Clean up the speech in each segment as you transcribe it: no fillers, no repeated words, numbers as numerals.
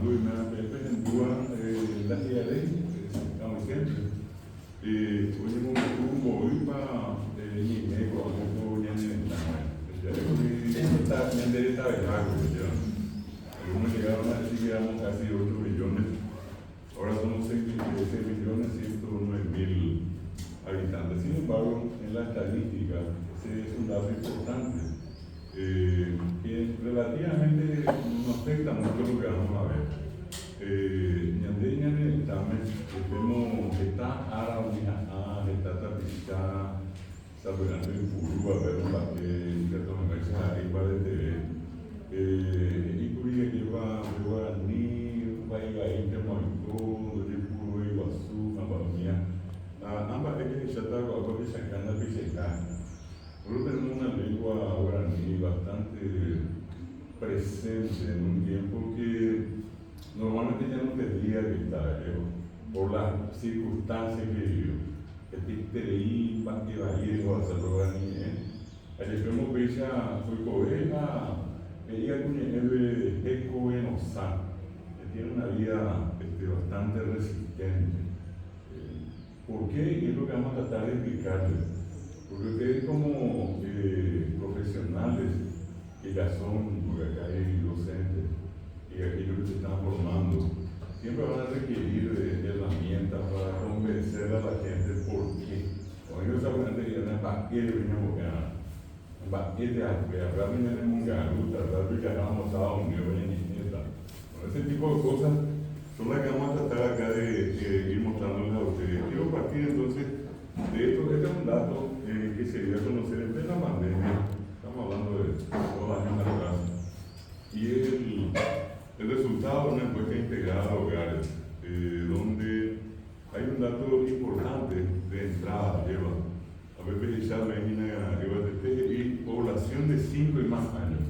trabajando y me pendúan la IAD, estamos siempre. Hoy un hoy para ni me conozco ni en la menderita de algo, algunos llegaron a decir que éramos casi 8 millones, ahora somos 6.109.000 habitantes. Sin embargo, en la estadística, ese es un dato importante, que relativamente no afecta mucho lo que vamos a ver. Ñande examen, vemos que está ahora está tapizada, desarrollando en Purú, a ver un papel, que toma esa igual de y Curia lleva Guaraní, Guayaí, Temoicó, de Purú, Iguazú, Ambaronía, ambas es que ya está algo que sacando a Piseca. Nosotros tenemos una lengua guaraní bastante presente en un tiempo que normalmente ya no tendría que estar, por las circunstancias que vivió. El Pictereí, Pantibaí, o hacerlo guaraní, ayer vemos que ella fue cobeja, ella tiene eco en Osán, que tiene una vida bastante resistente. ¿Por qué? Es lo que vamos a tratar de explicarles. Porque ustedes como profesionales que ya son, porque acá hay docentes y aquellos que se están formando, siempre van a requerir de herramientas para convencer a la gente por qué. Cuando ellos saben que ya no es baquete, viene a buscar, baquete a hablar de Mungaru, tratar de que hagamos Estados Unidos en Nieta. Ese tipo de cosas son las que vamos a tratar acá de ir mostrándoles a ustedes. Quiero partir entonces de esto. Este es un dato que se dio a conocer en plena pandemia. Estamos hablando de 2 años atrás. Y el resultado de una encuesta integrada a hogares, donde hay un dato importante de entrada, a veces ya y población de 5 y más años,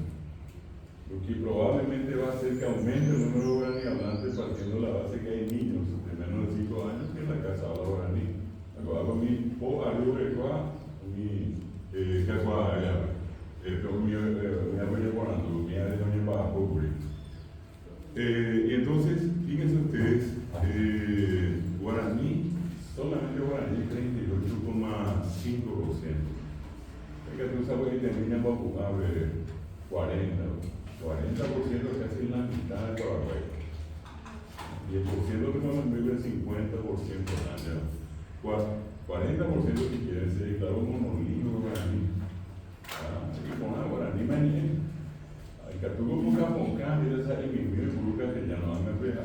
lo que probablemente va a hacer que aumente el número de guaraní hablantes, partiendo de la base que hay niños de menos de 5 años que en la casa habla guaraní. Agora mi po algo mi casua mi abuelo guarando, mi abuelo para cubrir. Y entonces, fíjense ustedes, guaraní, solamente guaraní 38,5%. Es que tú sabes que termina para jugar 40%, casi la mitad de Paraguay. Y el porciento que nos vive el 50% allá. 40% si quieren ser declaró monolingüe guaraní. Y con la guaraní mañana. Hay que tú como camonca, y ya sabes, mi grupo castellano, me pega,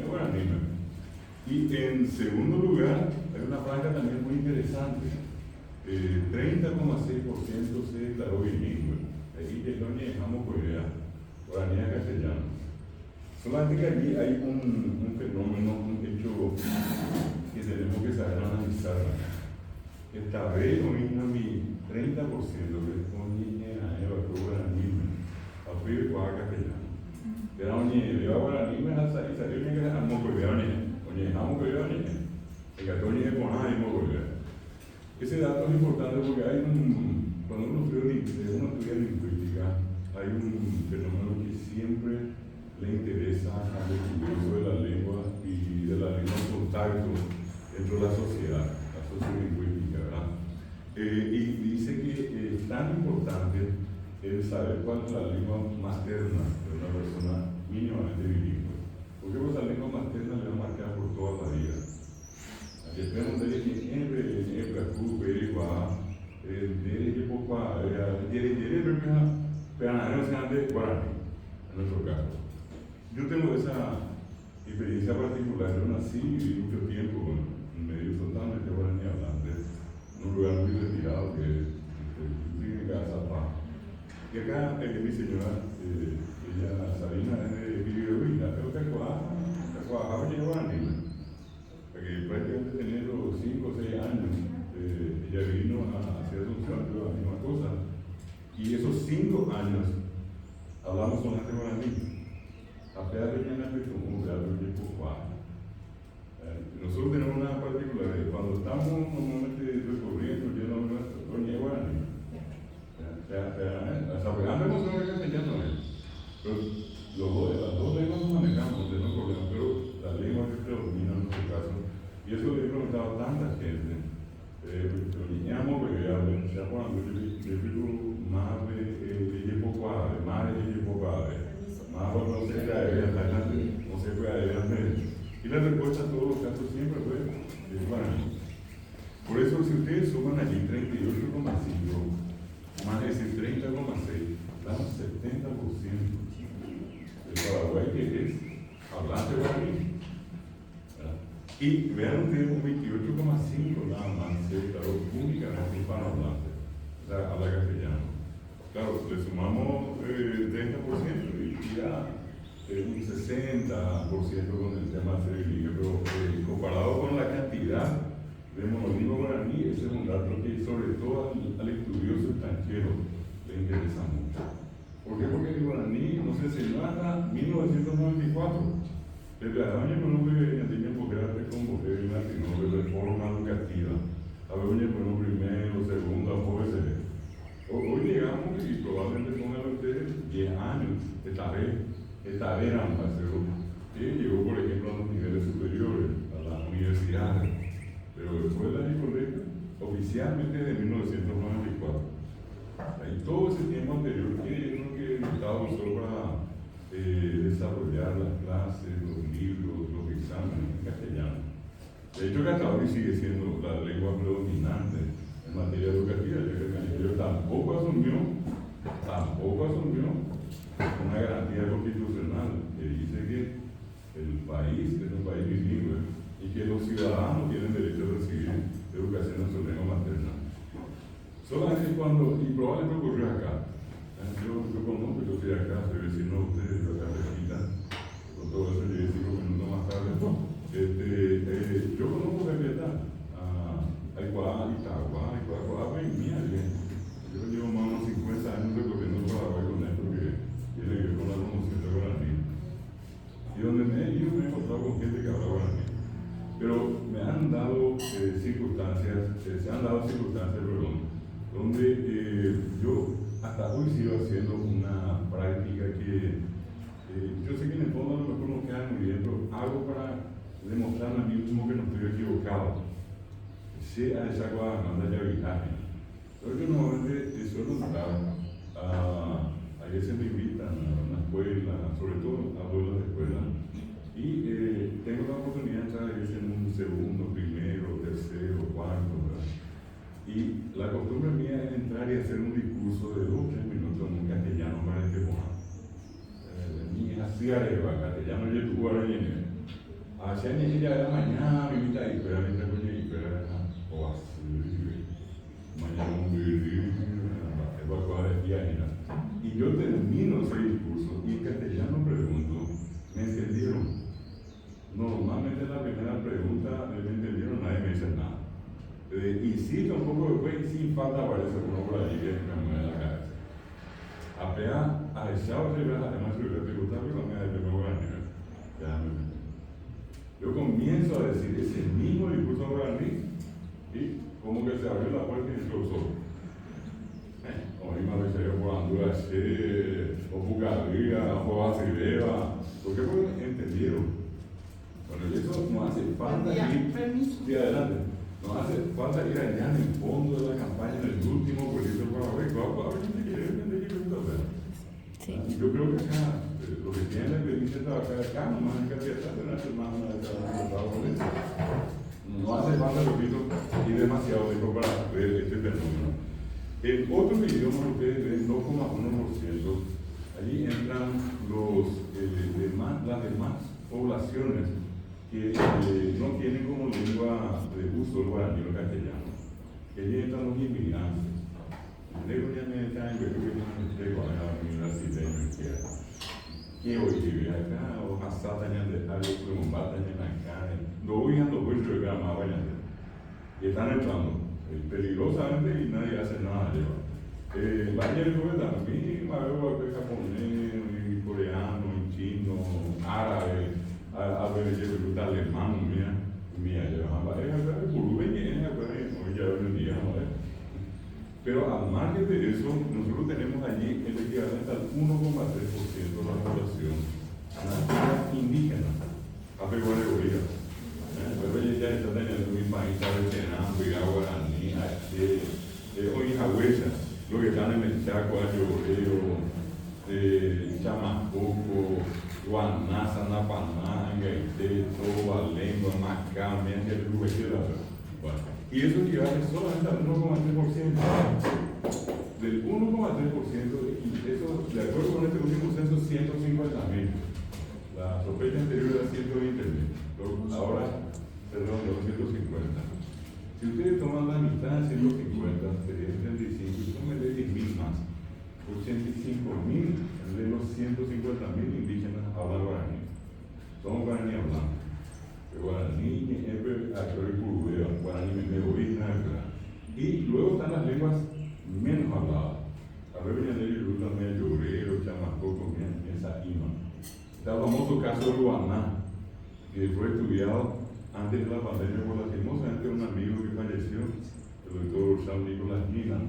guaraní. Y en segundo lugar, hay una franja también muy interesante. 30,6% se declaró bilingüe. Ahí que no dejamos por idea, guaraní a castellano. Solamente que allí hay un fenómeno, un hecho que tenemos que saber analizar. Esta vez, mi 30% que responde a Eva Guaraní, a Fui castellano. Era un niño, Guaraní, me ha salido que era muy bueno. Ese dato es importante porque hay cuando uno estudia lingüística, hay un fenómeno que siempre le interesa al estudioso de la lengua y de la lengua en contacto dentro de la sociedad, la sociolingüística, ¿verdad? Y dice que es tan importante el saber cuál es la lengua materna de una persona mínimamente bilingüe. Porque pues la lengua materna le va a marcar por toda la vida. Aquí tenemos que siempre en nuestro caso. Yo tengo esa experiencia particular. Yo nací y viví mucho tiempo en medio totalmente guaraní hablante, en un lugar muy retirado que es Casa Paz. Y acá mi señora, ella Sabina, vivió en la Cacuajá, llegó a Anima. Porque prácticamente teniendo 5 o 6 años, ella vino a hacer Asunción, la misma cosa. Y esos 5 años hablamos solamente guaraní. Apenas mañana que como de algo de nosotros tenemos una particularidad. Cuando estamos normalmente recorriendo, yo no niego a nadie. Hasta pegando con lo que castellano es. Pero las dos lenguas respuesta a todos los casos siempre fue el guaraní. Por eso, si ustedes suman allí 38,5, más ese 30,6, dan 70% del Paraguay que es hablante guaraní. Y vean ustedes un 28,5 nada más se declaró únicamente hispanohablante, o sea, habla castellano. Claro, le sumamos 30% y ya un 60% con el tema trilingüe, pero comparado con la cantidad de monolingüe guaraní, ese es un dato que sobre todo al estudioso extranjero le interesa mucho. ¿Por qué? Porque el guaraní no se enseñó hasta 1994. Desde el año que uno tenía porque era reconvocar en latino de reforma educativa. A ver, bueno, primero, segundo, OSD. Hoy llegamos y probablemente pongan ustedes 10 años de tarea en Barcelona. Llegó, por ejemplo, a los niveles superiores, a las universidades. Pero después de la colegio, oficialmente de 1994. Y todo ese tiempo anterior, que es lo que el Estado usó para desarrollar las clases, los libros, los exámenes en castellano. De hecho, que hasta hoy sigue siendo la lengua predominante en materia educativa, ya que el Ministerio tampoco asumió una garantía constitucional que dice que el país es un país bilingüe y que los ciudadanos tienen derecho a recibir educación en su lengua materna. Solamente cuando, y probablemente ocurrió acá, yo conozco, yo soy acá, soy vecino de ustedes, yo acá cerquita, con todo eso llegué 5 minutos más tarde. Yo conozco Caquetá, a Igualá, Itagua, pues mía, yo llevo más o menos 50 años recorriendo el Paraguay con esto que tiene que ver con la promoción de guaraní. Y donde me he ido me he encontrado con gente que habla guaraní. Pero me han dado circunstancias, donde yo hasta hoy sigo haciendo una práctica que yo sé que en el fondo a lo mejor no queda muy bien, pero hago para demostrar a mí mismo que no estoy equivocado. Sea esa cosa manda ya viaje. Pero yo normalmente suelo entrar a veces me invitan a una escuela, sobre todo a abuelas de escuela, y tengo la oportunidad de entrar a veces en un segundo, primero, tercero, cuarto, ¿verdad? Y la costumbre mía es entrar y hacer un discurso de 2 o 3 minutos en un castellano para el que ponga. Ni así arriba, castellano y tu guaraní. Hacia ni ella era mañana, mi vida, y espera, mientras coño, y espera, o así, mañana un vivir, el barco de viaje. Y yo termino ese discurso y en castellano pregunto, ¿me entendieron? Normalmente en la primera pregunta, ¿me entendieron? Nadie me dice nada. Insisto un poco después y sin falta aparece uno por allí que me mueve la cabeza. Apenas a echado de ver además si te gusta que la mía de guaraní. Yo comienzo a decir ese mismo discurso guaraní y como que se abrió la puerta y entró solo. Hoy me avisaría por Honduras, o Bucaría, o Basilea, porque entendieron. Bueno, y eso no hace falta ir adelante. No hace falta ir allá en el fondo de la campaña, en el último proyecto del Paraguay. A ver, gente quiere entender qué gusta hacer. Yo creo que acá, lo que tiene la experiencia de trabajar acá, nomás en cantidad de naciones, más una de cada uno. No hace falta, repito, ir demasiado lejos para ver este fenómeno. En otros idiomas, ustedes ven 2,1%. Allí entran las demás poblaciones que no tienen como lengua de uso el guaraní o el castellano. Allí entran los inmigrantes. Negro ya me está en que la universidad que hoy vive acá, o Hasata en el algo que combatan en acá, no voy a no voy a llegar más allá. Y están entrando peligrosamente y nadie hace nada de vaya el juego también, va a ver japonés, coreano, chino, árabe, a ver el alemán, mira, ya el volumen es ya hoy día, pero al margen de eso, nosotros tenemos allí el equivalente al 1,3% de la población nativa indígena, apeguaregoría. Pero ya está teniendo mi país, Ventenambo, Guaraní, o Inhahuecha, lo que están en el Chaco, Ayobreo, Chamacoco, Guaná, Sanapaná, de toda lengua, macamia, y el bueno, y eso equivale solamente al 1,3%. Del 1,3%, y eso, de acuerdo con este último censo, 150.000. La sospecha anterior era 120.000. Ahora, perdón, 250. Si ustedes toman la mitad de 150, serían 35, y tómenle 10.000 más. 85.000 de los 150.000 indígenas hablan guaraní. Somos guaraní hablando. Guaraní, guaraní medoísna, y luego están las lenguas menos habladas. A ver, Viñanelli, Ruta, Medio, Llorero, Chamacoco, esa ima. Está el famoso caso de Guaná, que fue estudiado antes de la pandemia por lastimosamente un amigo que falleció, el doctor Sam Nicholas Gillan,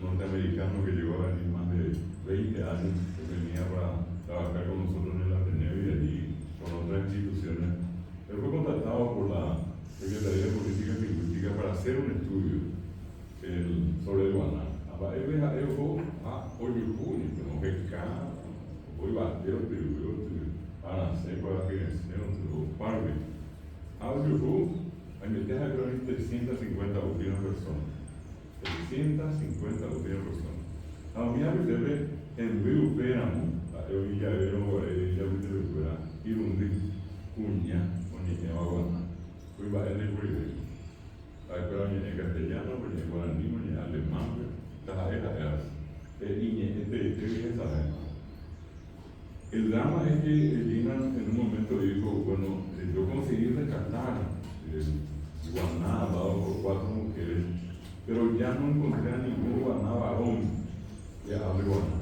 norteamericano que llegó a venir más de 20 años, que venía para trabajar con nosotros en el Ateneo y allí con otras instituciones. Él fue contactado por la Secretaría de Política y Lingüística para hacer un estudio sobre el Guaná. Hay 350 últimas personas. 350 últimas personas. A mí a veces en Río Péramo, yo ya veo Irundi, Cuña, Guaná. Fui a el Río. Hay pero en castellano, en guaraní, en alemán, el drama es que Gillan en un momento dijo, bueno, yo conseguí rescatar el Guaná dado por 4 mujeres, pero ya no encontré a ningún Guaná varón que hable Guaná.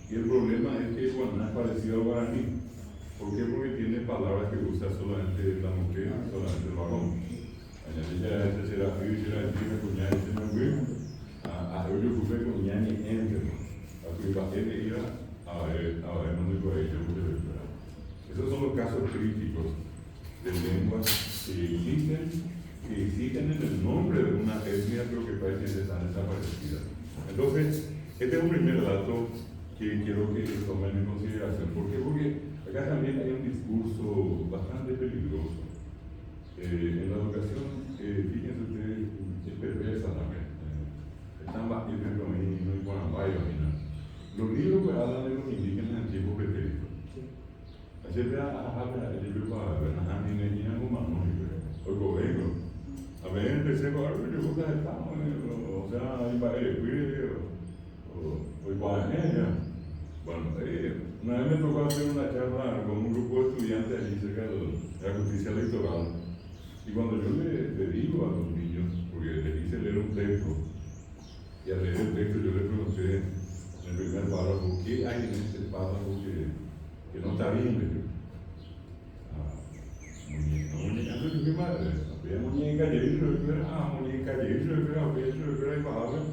Y el problema es que el Guaná es parecido al guaraní. ¿Por qué? Porque tiene palabras que usa solamente la mujer, solamente el varón. Ella será cuñada, yo ocupé con ñani entre. Esos son los casos críticos de lenguas que existen en el nombre de una etnia, pero que parecen estar desaparecidas. Entonces, este es un primer dato que quiero que tomen en consideración. ¿Por qué? Porque acá también hay un discurso bastante peligroso. En la educación, fíjense ustedes, es perversa también. Están batiendo con mí, no hay guanambayo ni nada. Los libros que hablan de los indígenas en tiempos pretéritos. Ayer vea el libro para ver a mí me llenan como o gobierno. A ver, empecé con algo, yo creo que estamos, o sea, hay para el cuidado, o igual Bueno, una vez me tocó hacer una charla con un grupo de estudiantes allí cerca de la justicia electoral. Y cuando yo le digo a los niños, porque les hice leer un texto, y al leer el texto yo le pregunté en el primer párrafo, ¿qué hay en este párrafo que no está bien? Muñeca, no es mi madre. Había muñeca, muñeca, hay palabras.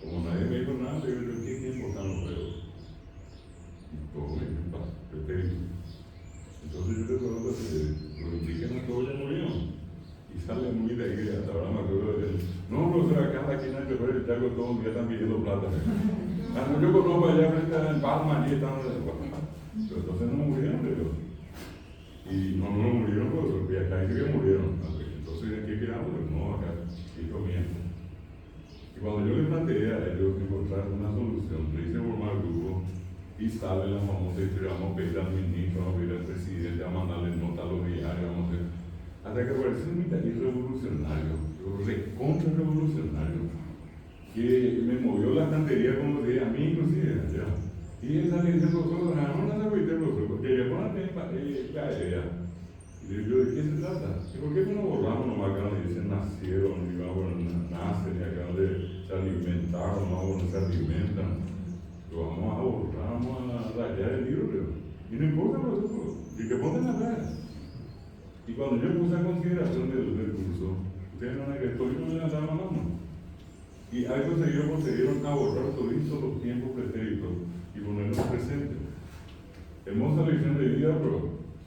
Como nadie me dijo nada, yo digo, ¿qué tiempo están los dedos? Y todo me dijo, entonces yo le pregunto que los indígenas todos ya murieron. Y sale muy de ahí, hasta ahora me acuerdo de él. No, acá aquí en el Perú del Chaco todo el día están pidiendo plata. Yo conozco allá frente en Palma, allí están. Pero entonces no murieron de Dios. Y no murieron porque acá hay que murieron. Entonces, ¿qué quedamos? No, acá sí comienza. Y cuando yo les planteé a ellos encontrar una solución, le hice formar grupo y sale la famosa historia, vamos a pedir al ministro, vamos a pedir al presidente, a mandarle nota a los diarios, vamos a hacer. Hasta que apareció un taller revolucionario, recontra revolucionario, que me movió la estantería como decía a mí inclusive, ya. Y él sale diciendo, no se agüiten los ojos, porque le ponen la idea. Y le digo, ¿de qué se trata? ¿Y por qué no borramos nomás acá donde dicen nacieron, y nacen, y acá donde se alimentaron, donde se alimentan? Lo vamos a borrar, vamos a rayar el libro, y no importa los ojos, y que pongan la cara. Y cuando yo puse a consideración del curso, ustedes no me que estoy no me levantaron la mano. Y algo seguido conseguyeron a borrar todos los tiempos pretéritos y ponerlos presentes. Hermosa lección de vida, pero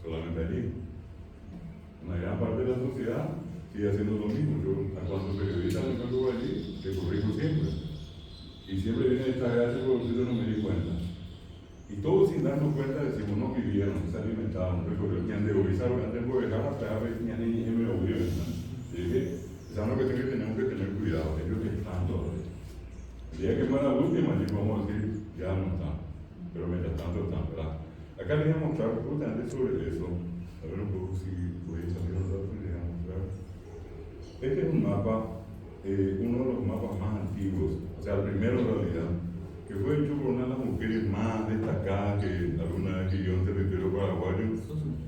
solamente allí. Una gran parte de la sociedad sigue haciendo lo mismo. Yo, cuando periodista me encuentro allí, que corrijo siempre. Y siempre viene esta gracia porque yo no me di cuenta. Y todos sin darnos cuenta decimos, no vivieron, no se alimentaban, no recorrieron, que han de hoy, ¿sabes? Antes de dejar a pegar, ni a ni me lo vieron. Es algo que tenemos que tener cuidado, ellos están todavía. El día que muera la última, vamos a decir, ya no están, pero mientras tanto están, ¿verdad? Acá les voy a mostrar justamente sobre eso, a ver un poco si podéis salir un rato y les voy a mostrar. Este es un mapa, uno de los mapas más antiguos, o sea, el primero en realidad, que fue hecho por una de las mujeres más destacadas que alguna vez vivió en territorio paraguayo,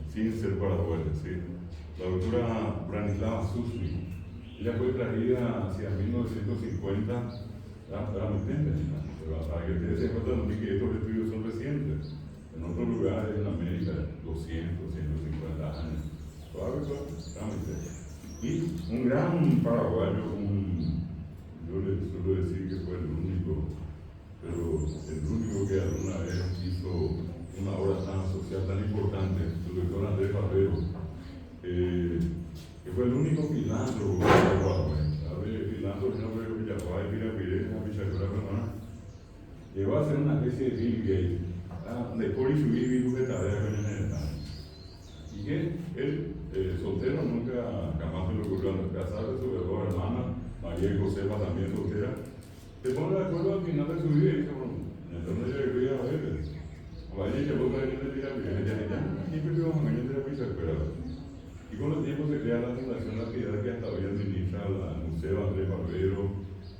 sin ser paraguaya, ¿sí? La doctora Branislava Susni. Ella fue traída hacia 1950, para que ustedes se den cuenta de que estos estudios son recientes. En otros lugares en América, 200, 150 años. Realmente. Y un gran paraguayo, yo le suelo decir que fue el único, pero el único que alguna vez hizo una obra tan social, tan importante, el doctor Andrés Barbero, que fue el único filántropo de Paraguay. Filántropo, no creo que Villaguay, Pirapiré, Pichacura, hermana, llegó a ser una especie de Bill Gates, de por y subir virus de tarea con el y que él, soltero, nunca jamás se le ocurrió casarse, sobre todo hermana, María y Josefa también soltera, se pone de acuerdo al final de su vida y dice, bueno, entonces yo le voy a ver, vaya que vos traes de Pirapiré, ya, siempre que vamos a ganar de la Pichacura. Y con el tiempo se crea la Fundación La Piedad, que hasta hoy administra el Museo Andrés Barbero,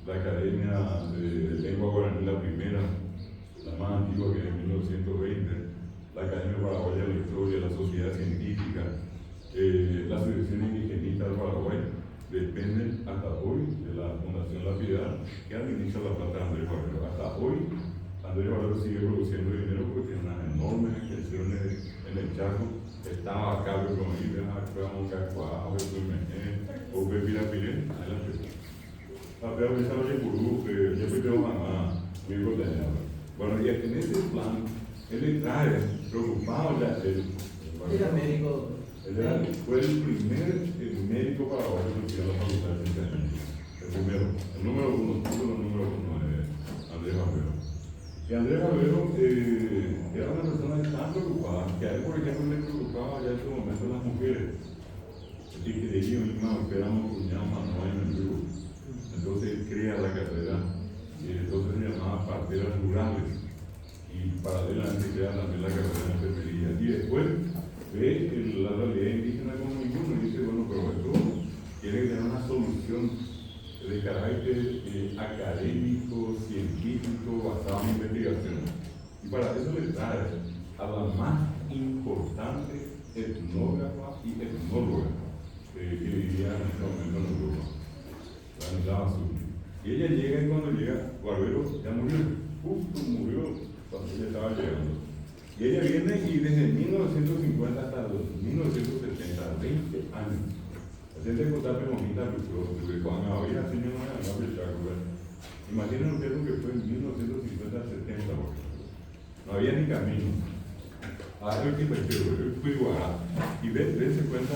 la Academia de Lengua Guaraní, la primera, la más antigua, que es de 1920, la Academia Paraguaya de la Historia, la Sociedad Científica, la Asociación Indigenista del Paraguay, dependen hasta hoy de la Fundación La Piedad, que administra la plata de Andrés Barbero. Hasta hoy, Andrés Barbero sigue produciendo dinero porque tiene unas enormes extensiones en el Chaco. Estaba acá, pero como dice, vamos a Cacuá, o Pirapiré, adelante. Pero me estaba en Burú, ya fui yo mamá, mi hijo tenía. Bueno, y en ese plan, él le trae, preocupado ya, él era médico. Fue el primer médico paraguayo que tiró la facultad de Ciencias. El primero, el número uno, Andrés Barbero. Y Andrés Barbero era una persona tan preocupada que a él, por ejemplo, le preocupaba ya en ese momento las mujeres. Y que de ellos mismos esperamos cuñados manuales en el grupo. Entonces él crea la carrera, entonces se llamaba parteras rurales. Y paralelamente crea también la carrera de enfermería. Y después ve la realidad indígena como ninguno y dice, bueno, pero esto tiene que tener una solución de carácter académico, científico, basado en investigación. Y para eso le trae a la más importante etnógrafa y etnóloga que vivía en ese momento en Europa, Branislava Susni. Y ella llega y cuando llega, Barbero ya murió, justo murió cuando ella estaba llegando. Y ella viene y desde 1950 hasta 1970, 20 años. La gente contar preguntas, porque cuando había señor no imaginen ustedes lo que fue en 1950 al 70, no había ni camino. Ahora el que me fui igual. Y dense cuenta,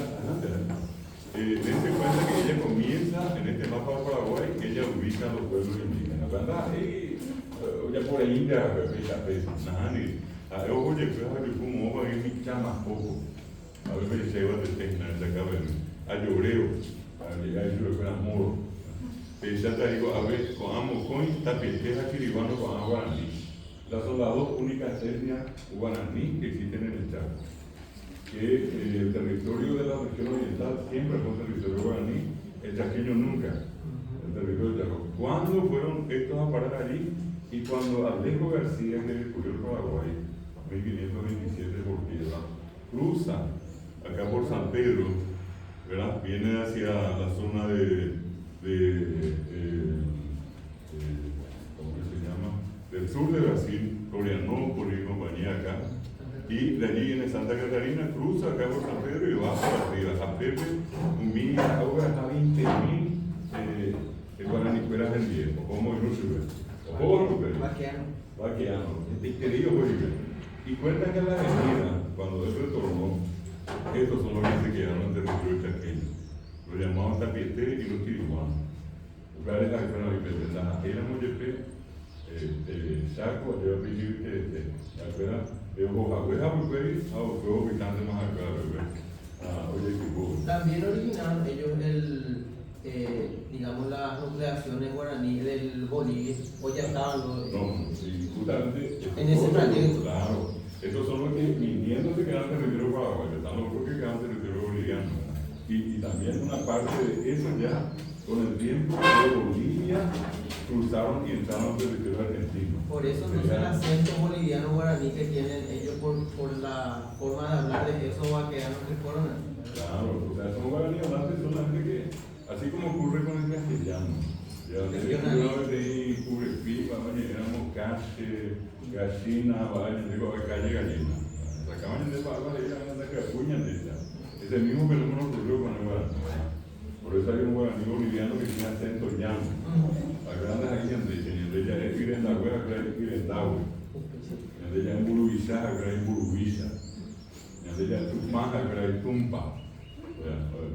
dense cuenta que ella comienza en este mapa de Paraguay, que ella ubica a los pueblos indígenas. ¿Verdad? Ya por ahí India, oye, pues como ojo ahí mi chama poco. A ver, me lleva de Tecna, de acá, a Lloreo, a llegar a Lloreo con Amor. Ya te digo, a ver, con Amocoin, Tapeteja, Chiribano, con Guaraní. Las son las dos únicas etnias guaraní que existen en el Chaco. Que el territorio de la región oriental siempre fue un territorio guaraní, el chaqueño nunca, el territorio del Chaco. ¿Cuándo fueron estos a parar allí? Y cuando Alejo García, que descubrió el Paraguay, 1527 por tierra, cruza acá por San Pedro, ¿verdad? Viene hacia la zona ¿cómo se llama? Del sur de Brasil, Florianópolis y compañía acá, y de allí viene Santa Catarina, cruza acá por San Pedro y va para arriba. San Pedro, un mini ahora está 20.000 guaranicueras del viejo, como en un vaqueano, querido Bolívar. Y cuenta que a la avenida, cuando él retornó, estos son los que se quedaron en territorio chaqueño. Lo llamaban Tapiete y los Tirihuanos. Lugares a que fueron a Éramos Yepe, Chaco, yo pedí que afuera, yo afuera porque yo habitante más acá, oye, que también originaron ellos digamos, las nucleaciones guaraníes del Bolivia, o ya estaban los. No, sí, justamente. En ese trayecto. Claro, estos son los que viniendo se quedan en territorio paraguayo, están los que quedan en territorio boliviano. Y también una parte de eso ya, con el tiempo de Bolivia, cruzaron y entraron en territorio argentino. Por eso entonces el acento boliviano guaraní que tienen ellos por la forma de hablar de eso va a quedar que fueron. Claro, o sea, son guaraní hablantes, son la gente que, así como ocurre con el castellano. Ya, una vez de Curepí, éramos calle, gallina, digo, calle gallina. Sacaban de barba y eran de capuñas de ella. Es el mismo fenómeno que ocurrió con el guaraní. Por eso hay un guaraní boliviano que tiene acento llano. Las grandes aquí en ella es Pirendagüe, acá es Pirendagüe. En ella es Burubizá, acá es Burubizá. En ella es Tupac, acá es Tumpa.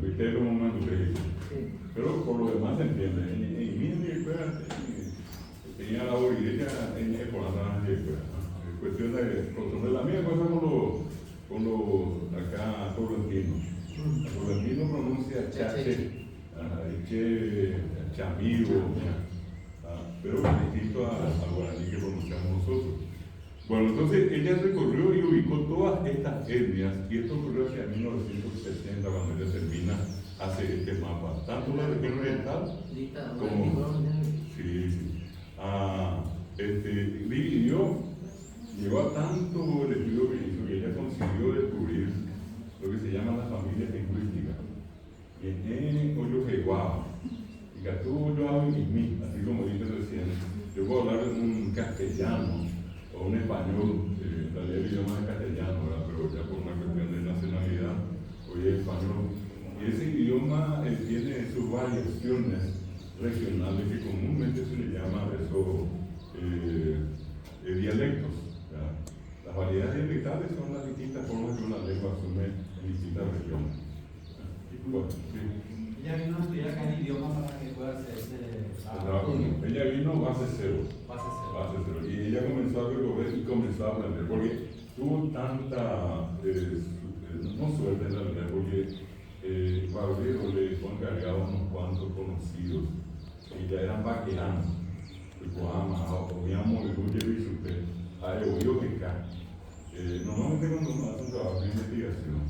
¿Viste cómo me dice? Pero por lo demás se entiende. En mi escuela tenía la orilla en la escuela. Cuestión de costumbre. La misma cosa con los acá correntinos. El correntino pronuncia chache, chamigo, pero es distinto al guaraní que pronunciamos nosotros. Bueno, entonces ella recorrió y ubicó todas estas etnias, y esto ocurrió hacia 1970, cuando ella termina, hace este mapa, tanto la región oriental como. Dividió, llegó a tanto el estudio que hizo que ella consiguió descubrir lo que se llama la familia lingüística. En Oyojeguaba, y Catú, Oyoaba y Mí, así como dije recién, yo puedo hablar un castellano o un español, en realidad el idioma es castellano, ¿verdad? Pero ya por una cuestión de nacionalidad, hoy es español. Y ese idioma tiene sus variaciones regionales que comúnmente se le llama dialectos. ¿Verdad? Las variedades dialectales son las distintas formas que una lengua asume en distintas regiones. Bueno, sí. Ella vino a estudiar acá en idioma para que pueda hacerse. Ella vino base cero. Base cero. Y ella comenzó a recorrer y comenzó a aprender, porque tuvo tanta, no suerte en realidad, porque Barbero le fue encargado a unos cuantos conocidos, y ya eran vaqueranos, el Coama, Omiamo, el Guye y Supe, a Evoyo Meca. Normalmente cuando uno hace un trabajo de investigación,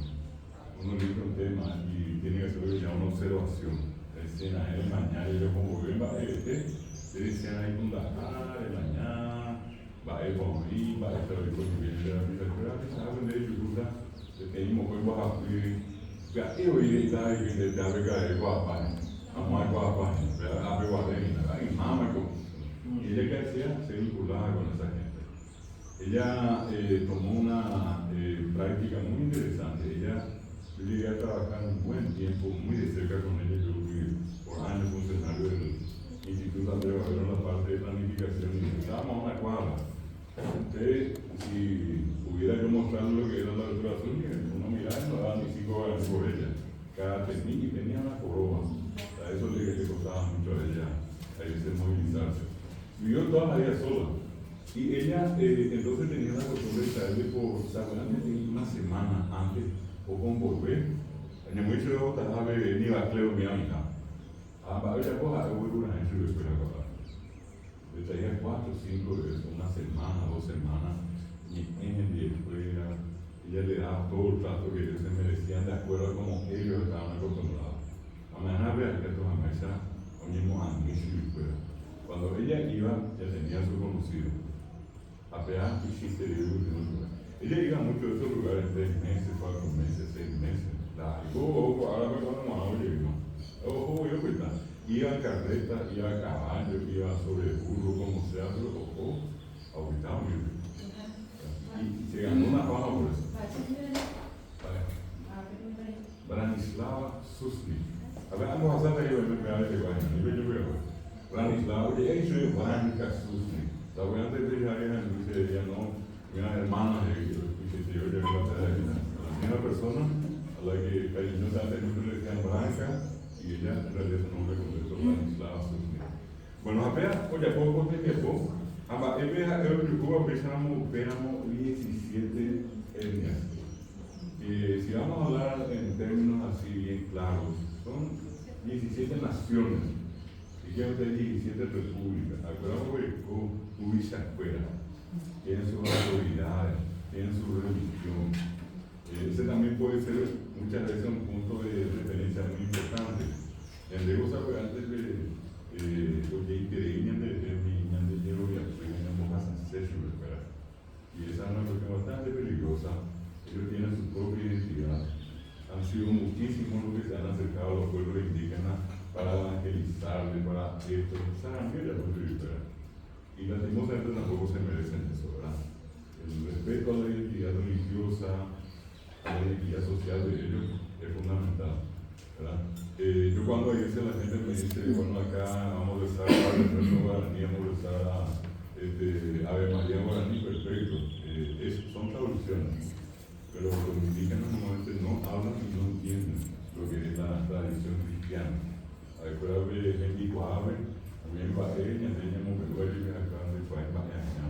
uno elige un tema y tiene que hacer ya una observación. Escena de mañana, y yo como ven, va le decían ahí con la de mañana, va a ir con mí, va a estar ahí con mi vida, pero que saben de ellos, que tenemos que bajar, que yo iré y tal, y que te abre que guapa, vamos a guapa, abre guardia, y mamá, y ella que hacía, se vinculaba con esa gente. Ella tomó una práctica muy interesante. Yo llegué a trabajar un buen tiempo, muy de cerca con ella. Yo fui por años funcionario del Instituto Andrés Barbero en la parte de planificación y estábamos a una cuadra. Entonces, si pudiera yo mostrarle lo que era la restauración, uno miraba y no daba ni 5 horas por ella. Cada tenía una coroba. A eso le costaba mucho a ella a irse movilizarse. Vivió toda la vida sola. Y ella entonces tenía la costumbre de traerle por seguramente una semana antes o con volver. En el mucho de Bogotá, ni va a Cleo, mi amiga. Va a ver, pues, a ver, una gente que espera acá. Le traía 4 o 5 veces, una semana, 2 semanas, y en el día fuera. Ella le daba todo el trato que ellos se merecían de acuerdo a como ellos estaban acostumbrados. A mañana real que estos amaisas, oímos a mí si fuera. Cuando ella iba, ya tenía su conocido. Apenas hiciste de uno. Ella iba mucho de esos lugares 3 meses, 4 meses, 6 meses. Ahora me van a oír, ¿no? Ojo, yo cuenta. Iba a carreta, iba a caballo, iba sobre burro, como sea, pero ojo, ahorita muy. Y se ganó una fama por eso. Branislava Susni. A ver, vamos a hacer ahí, me da ese baño. Yo veo. Branislava, oye, eso es Branca Susni. La voy a antes de ella, ella no, una hermana de yo ya iba a traer a la misma persona a la que cariñosamente le decían Branca, y ella en realidad su nombre completo Branislava Susni. Bueno, apenas, oye, poco tiempo, En Cuba pensamos 17 etnias. Si vamos a hablar en términos así bien claros, son 17 naciones. Y quiero decir 17 repúblicas. Acuérdate que Cuba se afuera. Tienen sus autoridades, tienen su religión. Ese también puede ser muchas veces un punto de referencia muy importante. En Lego sabe antes de lo que creían de Llevo y Afuera, y esa es una cuestión bastante peligrosa. Ellos tienen su propia identidad. Han sido muchísimos los que se han acercado a los pueblos indígenas para evangelizarles, para esto. Saben que ya no se espera. Y lastimosamente tampoco se merecen eso, ¿verdad? El respeto a la identidad religiosa, a la identidad social de ellos es fundamental, ¿verdad? Yo cuando a veces la gente me dice, bueno, acá vamos a rezar Padre Nuestro Guaraní, vamos a rezar Ave María Guaraní, perfecto. Son traducciones, pero los indígenas normalmente no hablan y no entienden lo que es la tradición cristiana. Acuérdate de gente ave, también Baeña, teníamos Peruel y acá de Baeña.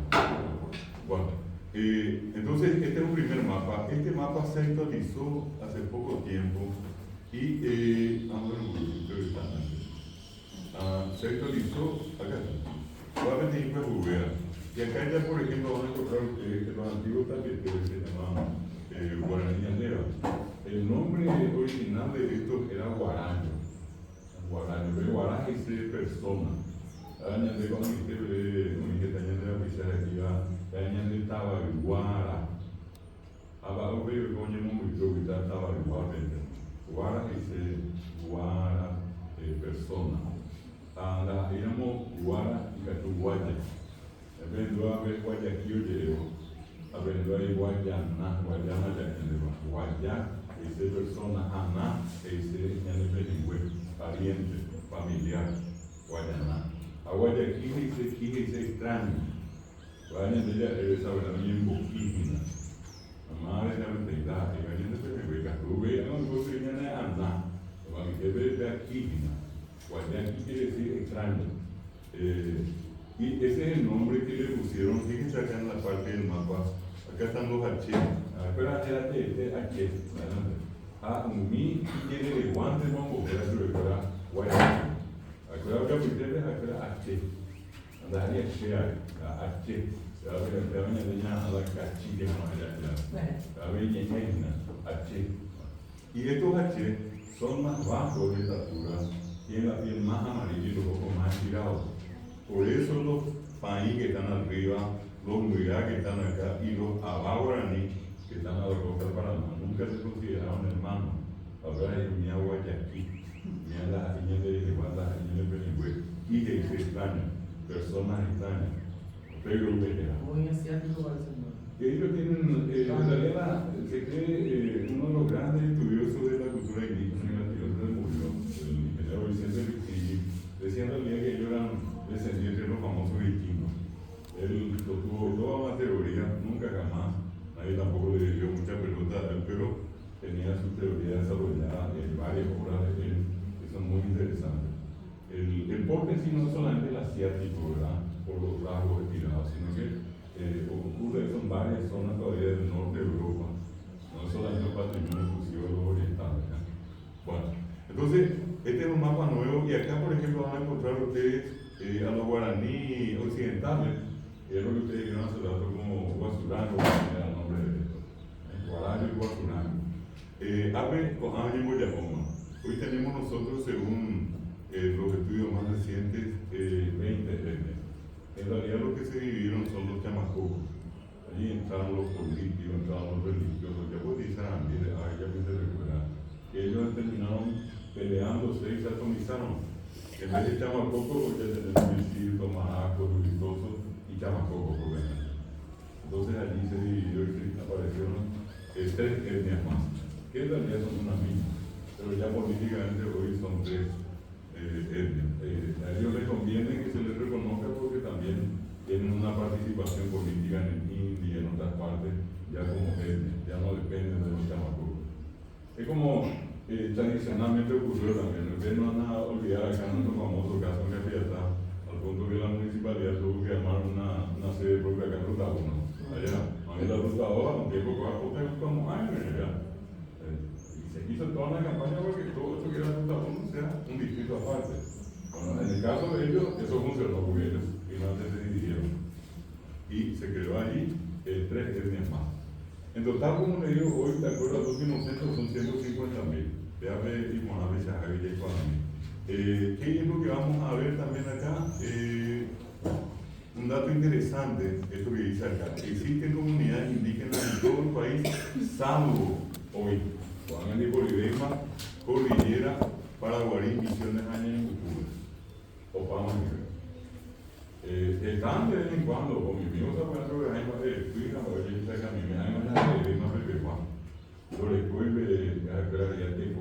Bueno, entonces este es un primer mapa. Este mapa se actualizó hace poco tiempo y se actualizó acá. Solamente en Jubea. Y acá ya, por ejemplo, van a encontrar ustedes que los antiguos tapeteros se llamaban guaraní andera. El nombre original de esto era guaraño. Guaraño, pero guaraño es persona. Añan de cuando usted ve, como dije, tañan de la pizarra aquí va, tañan de tabariguara. Abajo veo coño muy trovitar tabariguara. Guara es guara, persona. Anda, éramos guara y catuguaya. Aprendo a ver Guayaquil llevo, aprendo a ir Guayana, Guayana ya tiene Guayá, ese persona, Aná, ese ya no es pariente, familiar, Guayana. A Guayaquil dice extraño, Guayana ella sabrá bien boquígena, la madre de la verdad, y Guayana se me ve, Catugue, no, no se viene a Aná, cuando se ve boquígena, Guayaquil quiere decir extraño. Y ese es el nombre que le pusieron, fíjense acá en la parte del mapa, acá están los H. Espera, este H, mi quiere de guante, vamos a volver a su guayana. Acuérdate que ustedes acá H, andar y H, H, se va a ver que van a venir a la cachilla, se va a ver H. Y estos H son más bajos de estatura, tienen la piel más amarilla y los ojos más girados. Por eso los país que están arriba, los muirá que están acá y los abaguaraní que están a la costa del Paraná nunca se consideraban hermanos. Ahora es mi Guayaquil, mi la niña de Iguala, la niña de Benigüe, y que es extraño, personas extrañas, pero muy asiático parece, ¿no? Ellos tienen, en realidad, se cree uno de los grandes estudiosos de la cultura indígena en la tierra del murió, el ingeniero Vicente Victilli, decía en realidad que ellos eran descendientes de los famosos vikingos. Él tuvo toda una teoría, nunca jamás, nadie tampoco le dio mucha pelota a él, pero tenía su teoría desarrollada en varias obras de él, que son muy interesantes. El porte en sí no es solamente el asiático, ¿verdad? Por los rasgos estirados, sino que ocurre en varias zonas todavía del norte de Europa, no es solamente el patrimonio exclusivo oriental, ¿verdad? Bueno, entonces, este es un mapa nuevo y acá, por ejemplo, van a encontrar ustedes a los guaraní occidentales, que es lo que ustedes vieron hace rato como Guasurango, que era el nombre de esto, Guaraní y Guasurango. Abe con Año Boyapoma. Hoy tenemos nosotros, según los estudios más recientes, 20 etnias. En realidad lo que se dividieron son los chamacocos. Allí entraron los políticos, entraron los religiosos, ya pues dicen, ya me se recuerda, que ellos terminaron peleándose y se atomizaron. En vez de chamacoco, ya tenemos Misil, Tomajaco, Luistoso y chamacoco, obviamente. Entonces allí se dividió y aparecieron 3 etnias más, que en realidad son una misma, pero ya políticamente hoy son 3 etnias. A ellos les conviene que se les reconozca porque también tienen una participación política en el India y en otras partes, ya como etnia, ya no dependen de los chamacocos. Es como tradicionalmente ocurrió también. Ustedes no van a olvidar acá nuestro famoso caso en Capiatá, al punto que la municipalidad tuvo que armar una sede propia acá en Ruta 1. Allá, a mí la Ruta 2, un tiempo que va a contar como años ya. Y se hizo toda una campaña para que todo esto que era Ruta 1 sea un distrito aparte. Bueno, en el caso de ellos, eso funcionó porque ellos finalmente se dividieron. Y se creó allí 3 etnias más. En total, como le digo, hoy, de acuerdo a los inocentes, son 150.000. Déjame ir con la fecha a Villa Economía. ¿Qué es lo que vamos a ver también acá? Un dato interesante, esto que dice acá. Existen comunidades indígenas en todo el país, salvo hoy, Guananí, Polidema, Cordillera, Paraguarí, Misiones, Añas y Cucuras. O Pama están de vez en cuando, con mi amigo se puede hacer hay más de Twitter, o de que saca mi hay más de más de Peruano. Yo le escueve a esperar ya tiempo,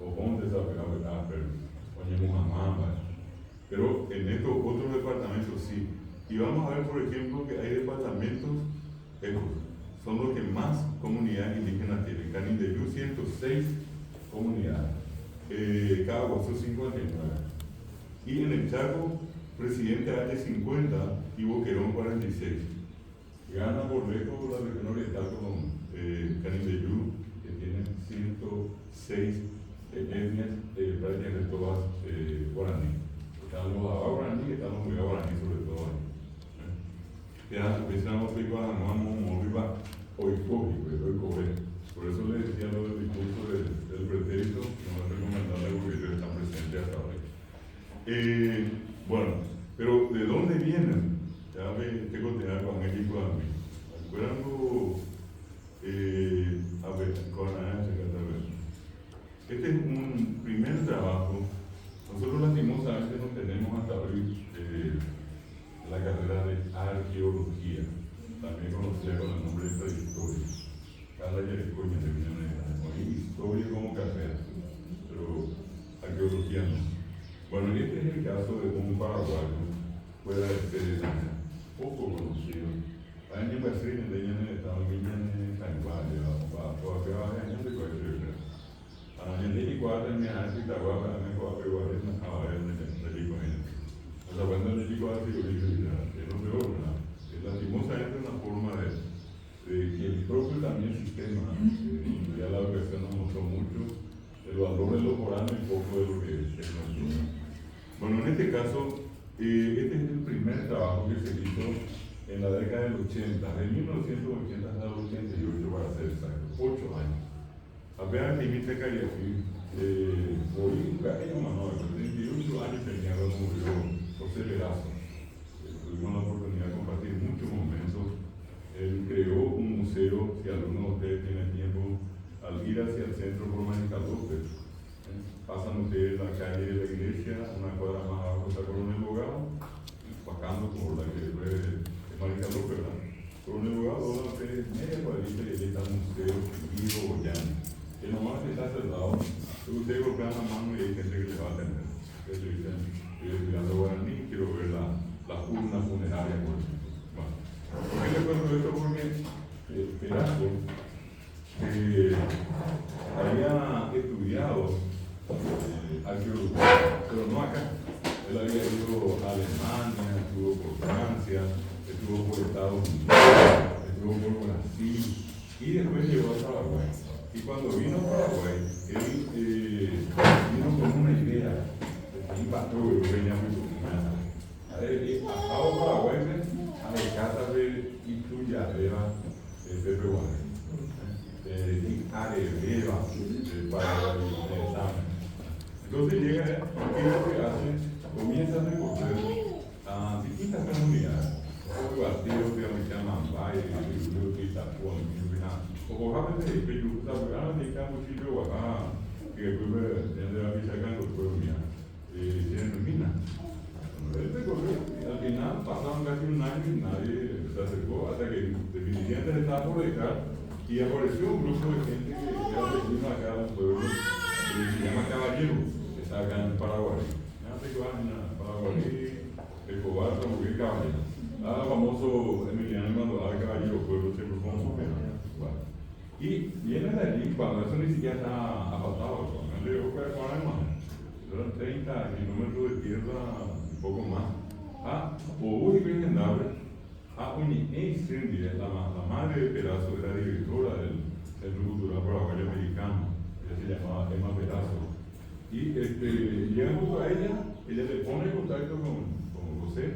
o ponte esa pegada, pero ponemos a mamba. Pero en estos otros departamentos sí. Y vamos a ver, por ejemplo, que hay departamentos, son los que más comunidades indígenas tienen. Canindeyú, 106 comunidades. Caguazú, 59. Y en el Chaco, Presidente Valle 50 y Boquerón 46. Gana por lejos la región oriental con Canindeyú, que tiene 106 etnias, prácticamente todas guaraní. Están los Abá guaraní y están los Muya guaraní sobre todo. Ya empezamos a explicar a Moriba Oikoji. Por eso le decía lo del discurso del pretérito, no es recomendable porque ellos están presentes hasta hoy. Bueno, pero ¿de dónde vienen? Ya me tengo que tener con el equipo de mí. Recuerdo, a ver, con la este es un primer trabajo. Nosotros lastimosamente no tenemos hasta hoy la carrera de arqueología, también conocida con el nombre de prehistoria. Cada Yericoña se viene historia como carrera, pero arqueología no. Bueno, este es el caso de un paraguayo fuera de ser poco conocido. Hay en Brasil, en el estado de Tanguaya, para que vayan de cualquier Añandini cuadra en mi arte, Itaguá, para mí, cuadra, a ver, en el Icoen. O sea, cuando el Icoen hace no se obra, lastimosamente es una forma de que el propio también sistema, ya la educación nos mostró mucho, el valor de lo moral y poco de lo que es nuestro. Bueno, en este caso, este es el primer trabajo que se hizo en la década del 80, de 1980 hasta el 88 para ser exacto, 8 años. Apenas límite Cariaquí, hoy un cariño menor, 38 años tenía cuando murió José Lerazo. Tuvimos la oportunidad de compartir muchos momentos. Él creó un museo, si alguno de ustedes tiene tiempo, al ir hacia el centro por Manica López. Pasan ustedes la calle de la iglesia, una cuadra más abajo está Coronel Bogado, bajando por la que fue de Manica López, ¿verdad? Coronel Bogado, ustedes media cuadrita y allí está el museo Vivo Boyani. Que nomás está cerrado, ustedes golpean la mano y hay gente que le va a atender. Ustedes dicen, estoy estudiando guaraní, quiero ver la urna funeraria. Bueno, ¿por qué les cuento esto? Porque Perazo había estudiado arqueología, pero no acá. Él había ido a Alemania, estuvo por Francia, estuvo por Estados Unidos, estuvo por Brasil y después llegó a Paraguay. Y cuando vino a Paraguay, él vino con una idea, impactó que yo venía muy comunidad. A Paraguay, a la casa de Ituyareva, de Pepe Guardia, y Areveva, de Paraguay, de examen. Entonces llega, ¿qué es lo que hace? Comienza a recorrer a distintas comunidades. Los partidos que se llaman Valle, o rápidamente, que yo estaba en el campo de Oaxaca, que después de la visa acá en los pueblos míos, tienen mina. Al final pasaron casi un año y nadie se acercó hasta que definitivamente estaba por dejar y apareció un grupo de gente que era vecino acá de un pueblo que se llama Caballero, que está acá en Paraguay. Antes que van a Paraguay, Escobar, Tamboquí, Caballero. Ah, famoso Emiliano Maldonado Caballero, pueblo siempre famoso. Y viene de allí, cuando eso ni siquiera está apartado, cuando le digo que eran 30 kilómetros de tierra un poco más. O hoy ven en Abre, Uni Einstein, la madre de Perazo, era directora del Centro Cultural Paraguayo Americano, ella se llamaba Emma Perazo. Y llega junto a ella le pone en contacto con José,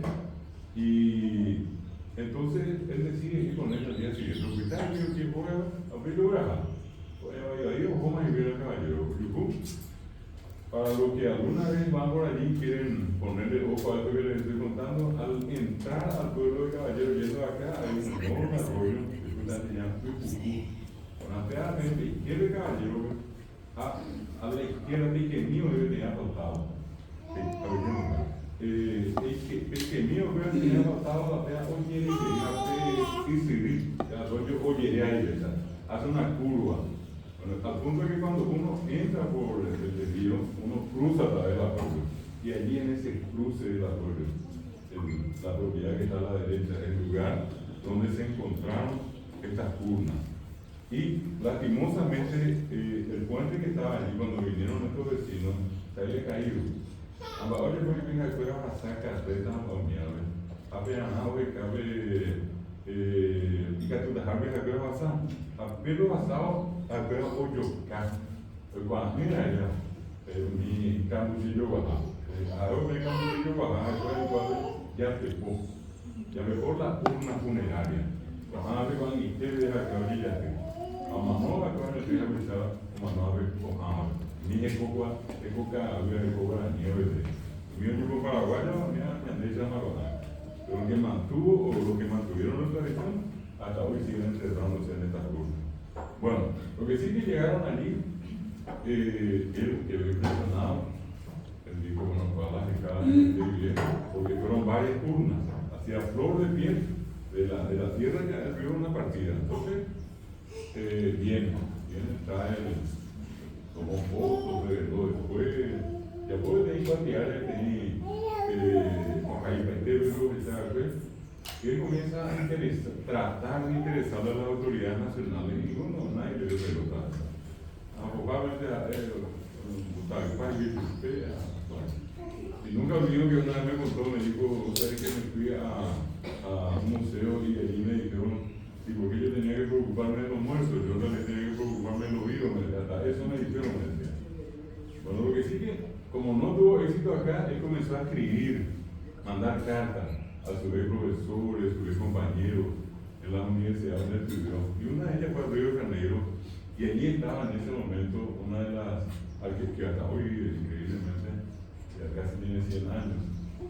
y entonces él decide ir con él al día siguiente. Lo que está aquí, que voy a abrir la braja. Ahí os vamos a ir al caballero. Para los que alguna vez van por allí y quieren ponerle ojo a esto que les estoy contando, al entrar al pueblo de Caballero yendo acá, hay un enorme arroyo que se está enseñando Cucucú. Con izquierda de Caballero, a la izquierda de que mío debe tener asfaltado. El que mío debe tener asfaltado la pea o quiere que y seguir, el arroyo oye ahí, hace una curva. Bueno, al punto que cuando uno entra por el río, uno cruza a través del arroyo. Y allí en ese cruce del arroyo, la propiedad que está a la derecha, el lugar donde se encontraron estas urnas. Y lastimosamente el puente que estaba allí cuando vinieron estos vecinos se había caído. Ahora yo voy a venir a pasar carretas a miarme. Apenas cabe y que tu dejar ver a pasar. Pero pasado a ver hoyo acá. Cuando mira ella, mi cambuchillo baja. Ahora mi cambuchillo baja, ya pecó. Ya pecó la urna funeraria. A ver cuando y te deja que orilla te. A mano la cosa le deja pensar, mano a ver con hambre. Ni época había época de nieve. Mi único paraguayo, mira, me andé llamando. Pero lo que mantuvo o lo que mantuvieron la tradición, hasta hoy siguen encerrándose en estas cosas. Bueno, lo que sí que llegaron allí, él quedó impresionado. Él dijo, bueno, ojalá que cada año esté bien, porque fueron varias urnas, hacía flor de piel de la tierra ya vio una partida. Entonces, bien, está él, tomó fotos, reveló después, ya puede tener partidaria, tener con Jaime Petero, y él comienza a tratar de interesar a las autoridades nacionales y bueno, nadie le dio pelota. Probablemente y nunca olvido que una vez me contó, me dijo, ¿sabes que me fui a un museo y allí me dijeron, ¿y por qué yo tenía que preocuparme de los muertos? Yo también tenía que preocuparme de los vivos, hasta eso me dijeron, me decía. Bueno, lo que sí que, como no tuvo éxito acá, él comenzó a escribir, mandar cartas a su vez profesores, a su vez compañeros en la universidad donde estudió. Y una de ellas fue a Río de Janeiro, y allí estaba en ese momento una de las, que hasta hoy vive increíblemente, ya casi tiene 100 años,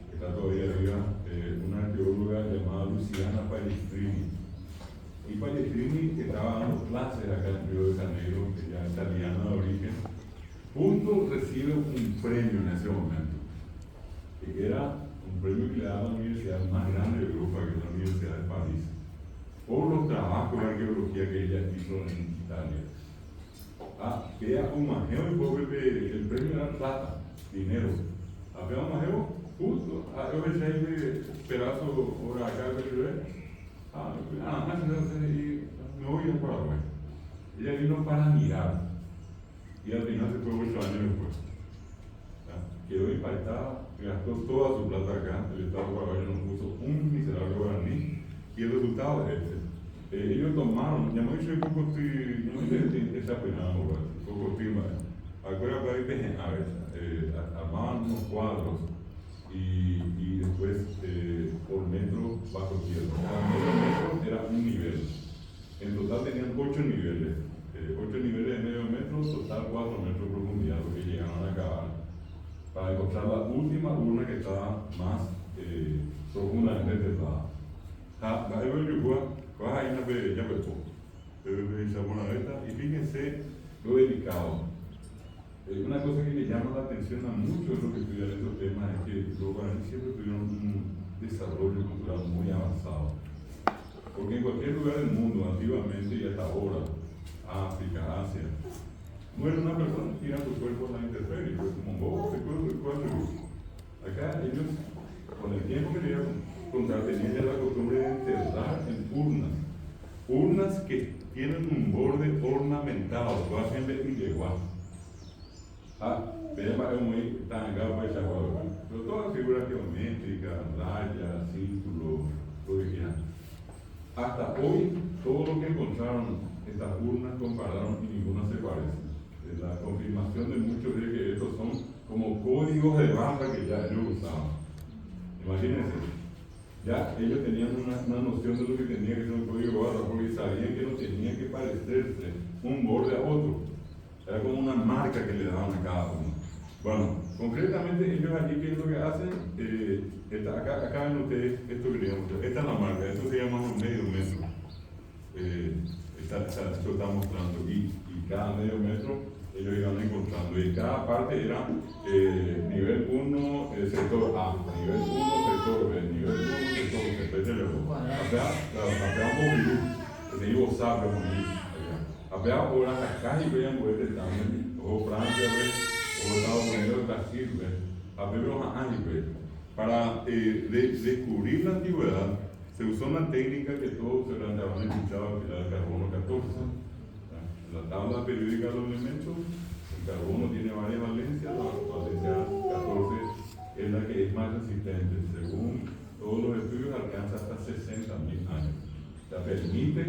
que está todavía viva, una arqueóloga llamada Luciana Pallestrini. Y Pallestrini estaba dando clases acá en Río de Janeiro, que ya es italiana de origen. Punto recibe un premio en ese momento, que era un premio que le daba a la universidad más grande de Europa, que es la Universidad de París, por los trabajos de arqueología que ella hizo en Italia. Que era un majeo y el premio era plata, dinero. Había un majeo justo, yo pensé que pedazo ahora acá de me voy a Paraguay. Ella vino para mirar y al final se fue 8 años después. Quedó impactada, gastó toda su plata acá, el Estado paraguayo nos puso un miserable guaraní y el resultado es este. Ellos tomaron, ya me hice cocotí, no me hice esa pena, cocotí, acuérdate, armaban unos cuadros y después por metro bajo tierra. Cada metro era un nivel. En total tenían 8 niveles. 8 niveles de medio metro, total 4 metros de profundidad, lo que llegaron a acabar. Para encontrar la última urna que estaba más profundamente enterrada. Y fíjense lo delicado. Una cosa que me llama la atención a muchos de los que estudian estos temas es que los guaraníes siempre tuvieron un desarrollo cultural muy avanzado. Porque en cualquier lugar del mundo, antiguamente y hasta ahora, África, Asia, muere una persona y tira su cuerpo a la intemperie, pues como vos, acá ellos, con el tiempo que le iban a contar, tenían ya la costumbre de enterrar en urnas que tienen un borde ornamentado, lo hacen de igual. Pero es muy tangado para esa hueá. Pero todas las figuras geométricas, rayas, círculos, lo que quieran. Hasta hoy, todo lo que encontraron estas urnas compararon y ninguna se parece. La confirmación de muchos de que estos son como códigos de barra que ya ellos usaban. Imagínense, ya ellos tenían una noción de lo que tenía que ser un código de barra porque sabían que no tenía que parecerse un borde a otro. Era como una marca que le daban a cada uno. Bueno, concretamente ellos aquí, ¿qué es lo que hacen? Acá ven ustedes esto que digamos, esta es la marca, esto se llama un medio metro. Esto está mostrando aquí, y cada medio metro ellos iban encontrando, y cada parte era nivel 1, sector A, nivel 1, sector B, nivel 1, sector C, etc. Até un pouquinho, eu tenho o sábio comigo. Até ahora acá y vean este también, o Francia, o Estados Unidos, Brasil, a ver los años, para descubrir la antigüedad, se usó una técnica que todos se la habrán escuchado, que era el carbono 14. La tabla periódica de los elementos, el carbono tiene varias valencias, la valencia 14 es la que es más resistente, según todos los estudios alcanza hasta 60.000 años. O sea, permite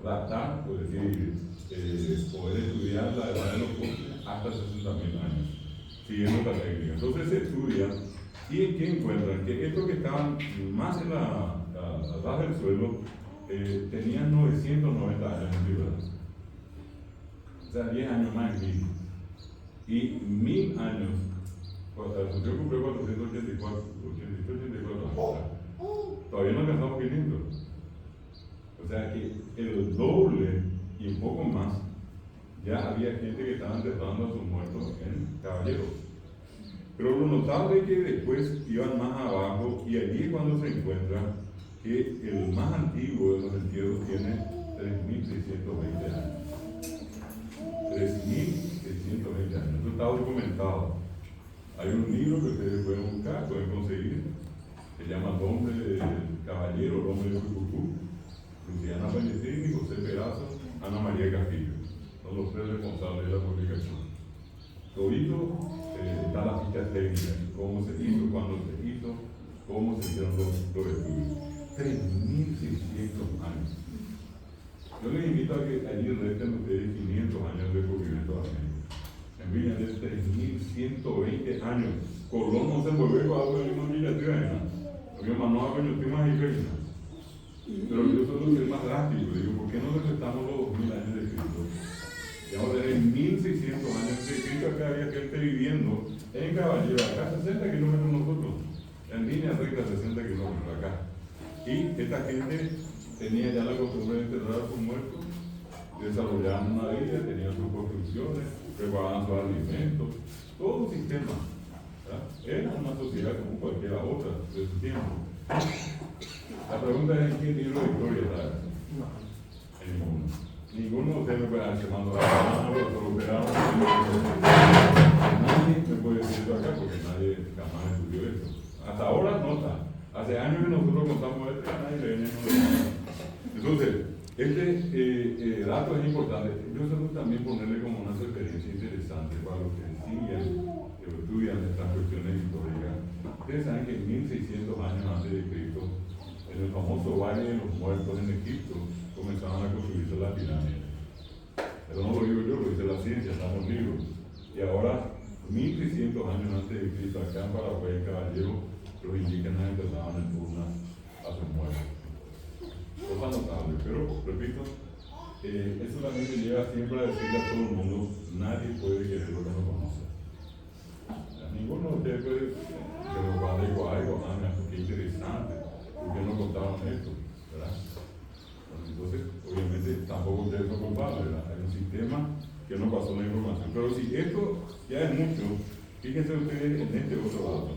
datar, es decir, poder estudiar la edad de los fósiles hasta 60.000 años, siguiendo esta técnica. Entonces se estudia y ¿qué encuentran? Que estos que estaban más en la ras del suelo tenían 990 años de antigüedad. O sea, 10 años más que 1000. Y 1000 años, yo compré 484 años. Todavía no alcanzamos 500. O sea que el doble y un poco más, ya había gente que estaba enterrando a sus muertos en caballeros. Pero lo notable es que después iban más abajo y allí es cuando se encuentra que el más antiguo de los entierros tiene 3.620 años. 3.620 años. Esto está documentado. Hay un libro que ustedes pueden buscar, pueden conseguir, se llama El hombre del caballero, el hombre de Cucucú, Luciana Pellegrini, José Peraza, Ana María Castillo. Son los tres responsables de la publicación. Todito está la ficha técnica, cómo se hizo, cuándo se hizo, cómo se hicieron los estudios. 3.600 años. Yo les invito a que allí resten ustedes 500 años de descubrimiento de América. En Villa de 3.120 años. Colón no se volvió a algo de una Villa Triana. Porque Manuel Año tiene más reina. Pero yo solo soy más drástico. Digo, ¿por qué no respetamos los 2.000 años de Cristo? Y ahora tenemos 1.600 años de Cristo. Acá había gente viviendo en Caballero, acá 60 kilómetros nosotros. En línea recta 60 kilómetros acá. Y esta gente tenía ya la costumbre de enterrar a sus muertos, desarrollaban una vida, tenían sus construcciones, preparaban sus alimentos, todo un sistema. ¿Verdad? Era una sociedad como cualquiera otra de su tiempo. La pregunta es: ¿en qué libro de historia está? En ninguno. Ninguno de ustedes me puede decir, mando a la mano, lo operaron. Nadie me puede decir esto acá porque nadie jamás estudió esto. Hasta ahora no está. Hace años que nosotros contamos esto y nadie le viene. Entonces, este dato es importante. Yo quiero también ponerle como una referencia interesante para los que siguen o estudian estas cuestiones históricas. Ustedes saben que en 1600 años antes de Cristo, en el famoso Valle de los Muertos en Egipto, comenzaban a construirse las pirámides. Eso no lo digo yo, lo dice la ciencia, estamos libros. Y ahora, 1600 años antes de Cristo, acá en Paraguay, caballero, los indígenas enterraban en urnas a sus muertos. Cosa notable, pero repito, eso también me lleva siempre a decirle a todo el mundo: nadie puede querer lo que no conoce. Ninguno de ustedes puede decir que los padres algo, qué interesante, ¿por qué no contaron esto? ¿Verdad? Entonces, obviamente, tampoco ustedes son culpables, ¿verdad? Hay un sistema que no pasó la información. Pero si esto ya es mucho, fíjense ustedes en este otro dato.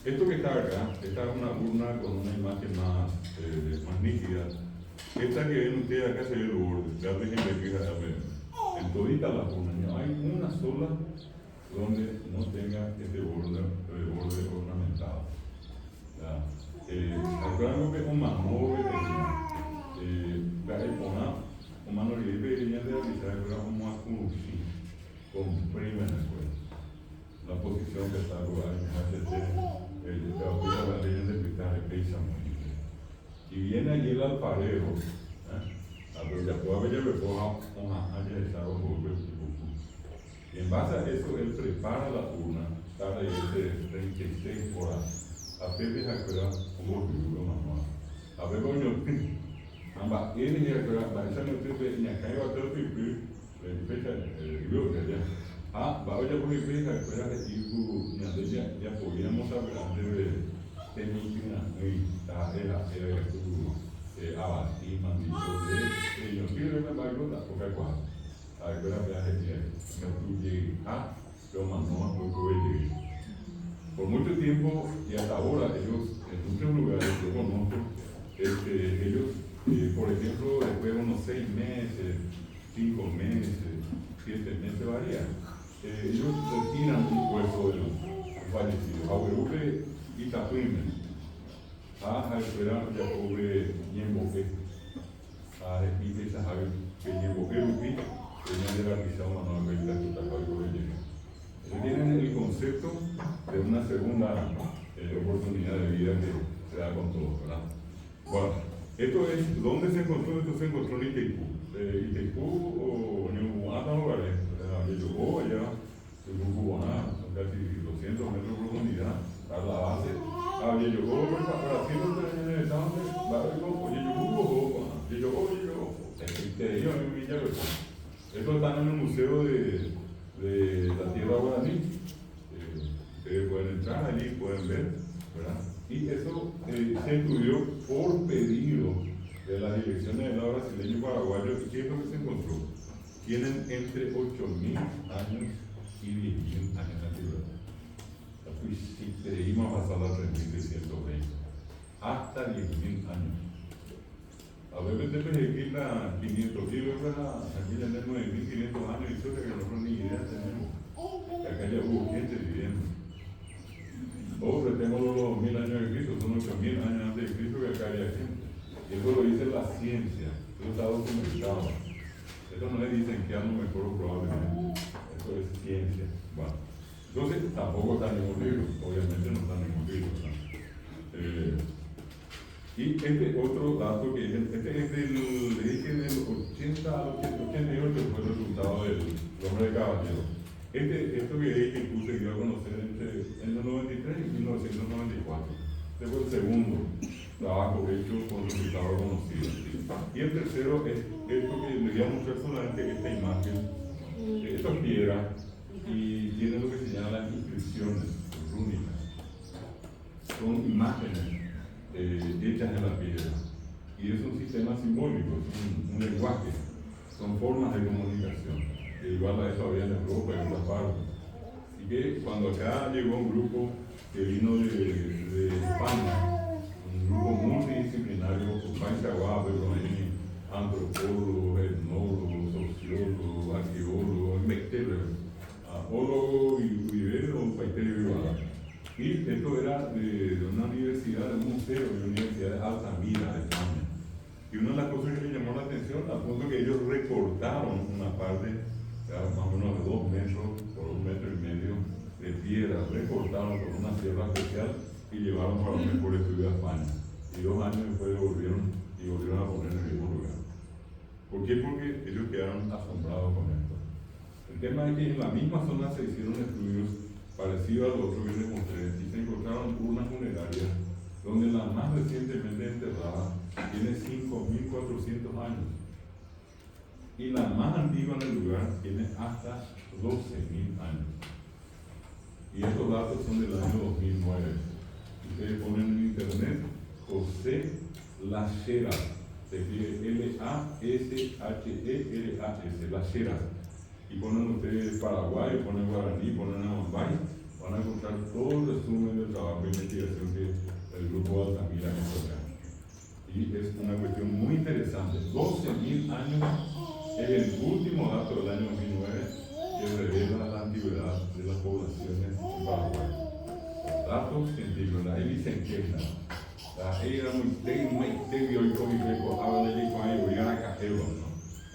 Esto que está acá, esta es una urna con una imagen más nítida. Esta que ven ustedes acá se ve el borde, ya déjenme fijar a ver. En toditas las urnas, no hay una sola donde no tenga este borde ornamentado. Recuerden que un manove tenía, un manove de realizar un masculino. comprimen el cuerpo. Una posición que está lugar en HT, el terapeuta de la ley de cristal de Peixamón. Y viene allí el alfarero, a lo que puede haber recoja una haya de sábado por y en base a eso él prepara la urna, tarda y de 36 horas. A Pepe se acuerda como vivió mamá. A ver, coño, ambas él y a esa noche ni acá iba a todo pipi, le fecha el vivo que allá. Va a ver por pipi, se acuerda de Ibu, ni a ella, ya podíamos hablar de Temítina, muy era su abastí, mandito de ellos. Sí, me va a ayudar, porque cuando. A ver, la gente me tuve lo mandó a poco de por mucho tiempo y hasta ahora ellos en muchos lugares yo conozco ellos por ejemplo después de unos 6 meses 5 meses 7 meses varía ellos retiran un cuerpo del fallecido Abuelupe y Tapuime a esperar ya pobre Ñemboque a repetir esa javi que Ñemboque Lupi tenía de la risa humana que está tienen el concepto de una segunda oportunidad de vida que se da con todos, ¿verdad? Bueno, esto es, ¿dónde se encontró? Esto se encontró en Itaipú. Itaipú o Ñubuaná, no lugares, llegó allá, en Ñubuaná, son casi 200 metros de profundidad, a la base. Llegó para haciendo el examen, esto está en el Museo de la Tierra Guaraní. Ustedes pueden entrar allí, pueden ver, ¿verdad? Y eso se estudió por pedido de las direcciones del lado brasileño y paraguayo. ¿Qué es lo que se encontró? Tienen entre 8.000 años y 10.000 años de antigüedad. Y si creímos pasar a 3.620, hasta 10.000 años. A veces te quita 500 kilos, aquí ya tenemos 9.500 años y eso que nosotros ni idea tenemos. Que acá ya hubo gente viviendo. O tenemos los 1.000 años de Cristo, son 8.000 años antes de Cristo que acá había gente. Y eso lo dice la ciencia, eso está documentado. Eso no le dicen que a lo mejor o probablemente, eso es ciencia. Bueno, entonces tampoco está en ningún libro, obviamente no está en ningún libro, ¿no? Y este otro dato que le dije en el 80 al 88 fue el resultado del hombre de caballero. Esto que dije que se dio a conocer entre el 93 y 1994. Este fue el segundo trabajo hecho con resultado conocido. Y el tercero es esto que le voy a mostrar solamente esta imagen. Esto es piedra y tiene lo que se llama las inscripciones rúnicas. Son imágenes hechas en la piedra y es un sistema simbólico, es un lenguaje, son formas de comunicación. Igual a eso había en Europa y en otras partes. Así que cuando acá llegó un grupo que vino de España, un grupo multidisciplinario, Pachaguá, antropólogos, etnólogos, sociólogos, arqueólogos, ólogos y un paiterio y esto era de una universidad, de un museo de la Universidad de Altamira de España. Y una de las cosas que me llamó la atención, al punto que ellos recortaron una parte, más o menos de 2 metros por 1,5 metros de piedra, recortaron con una sierra especial y llevaron para un mejor estudio a España. Y 2 años después volvieron a poner en el mismo lugar. ¿Por qué? Porque ellos quedaron asombrados con esto. El tema es que en la misma zona se hicieron estudios parecido al otro que les mostré, y se encontraron urnas funerarias donde la más recientemente enterrada tiene 5.400 años y la más antigua en el lugar tiene hasta 12.000 años. Y estos datos son del año 2009. Ustedes ponen en internet José Lacheras, se escribe L-A-S-H-E-R-A-S, Lacheras. Y ponen ustedes Paraguay, ponen Guaraní, ponen Amambay, van a encontrar todo el resumen del trabajo de investigación que el grupo de Altamira hizo acá. Y es una cuestión muy interesante. 12.000 años es el último dato del año 2009 que revela la antigüedad de las poblaciones en Paraguay. Datos científicos, ahí dicen que ahí era muy tebio y cómico, hablan de ahí, oigan acá, ¿no?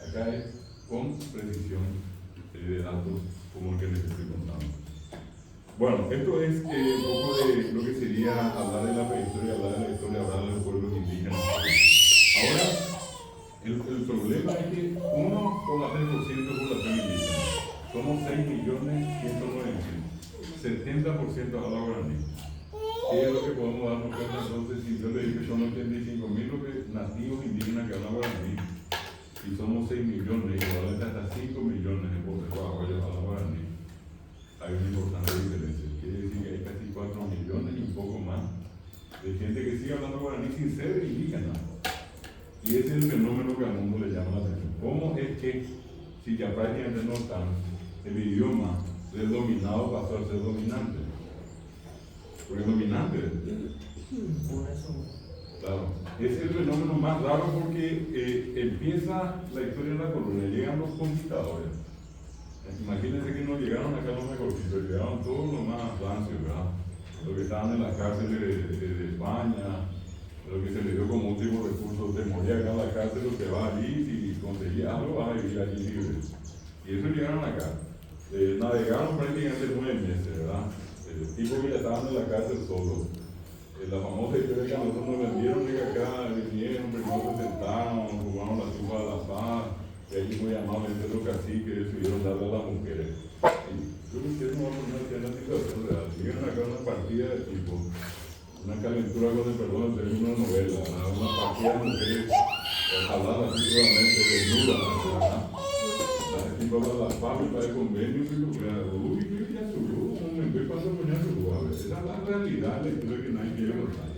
Acá es con precisión de datos el que les estoy contando. Bueno, esto es un poco de lo que sería hablar de la prehistoria, hablar de la historia, hablar de los pueblos indígenas. Ahora, el problema es que 1,3% de población indígena, somos 6.190.000, 70% habla guaraní. ¿Qué es lo que podemos darnos cuenta entonces si yo le digo que son 85.000 nativos indígenas que hablan guaraní y somos 6 millones, igualmente hasta 5 millones de paraguayos hablan guaraní? Hay una importante diferencia. Quiere decir que hay casi 4 millones y un poco más de gente que sigue hablando guaraní sin ser indígena. Y ese es el fenómeno que al mundo le llama la atención. ¿Cómo es que si ya prácticamente no están, el idioma del dominado pasó a ser dominante? Porque dominante, claro, es el fenómeno más raro porque empieza la historia de la colonia, llegan los conquistadores. Imagínense que no llegaron acá los mejorcitos, llegaron todos los más rancios, ¿verdad? Los que estaban en las cárceles de España, lo que se le dio como último recurso, te moría acá en la cárcel o te vas allí, si conseguías algo vas a vivir allí libre. Y eso llegaron acá. Navegaron prácticamente 9 meses, ¿verdad? Tipos que ya estaban en la cárcel solos. La famosa historia que a nosotros nos vendieron es que acá vinieron, primero se sentaron, jugaron la tuba de la paz, y allí muy amablemente los caciques decidieron darle a las mujeres. Y yo creo que no vamos a hacer una situación real. Llegan acá una partida de tipo, una calentura con el perdón de una novela, una partida de mujeres habladas así solamente desnudas, ¿verdad? Aquí para la fábrica de convenio, uy, ya subió, me voy pasando con ya subió, a ver, esa es la realidad, la historia que nadie quiere contar.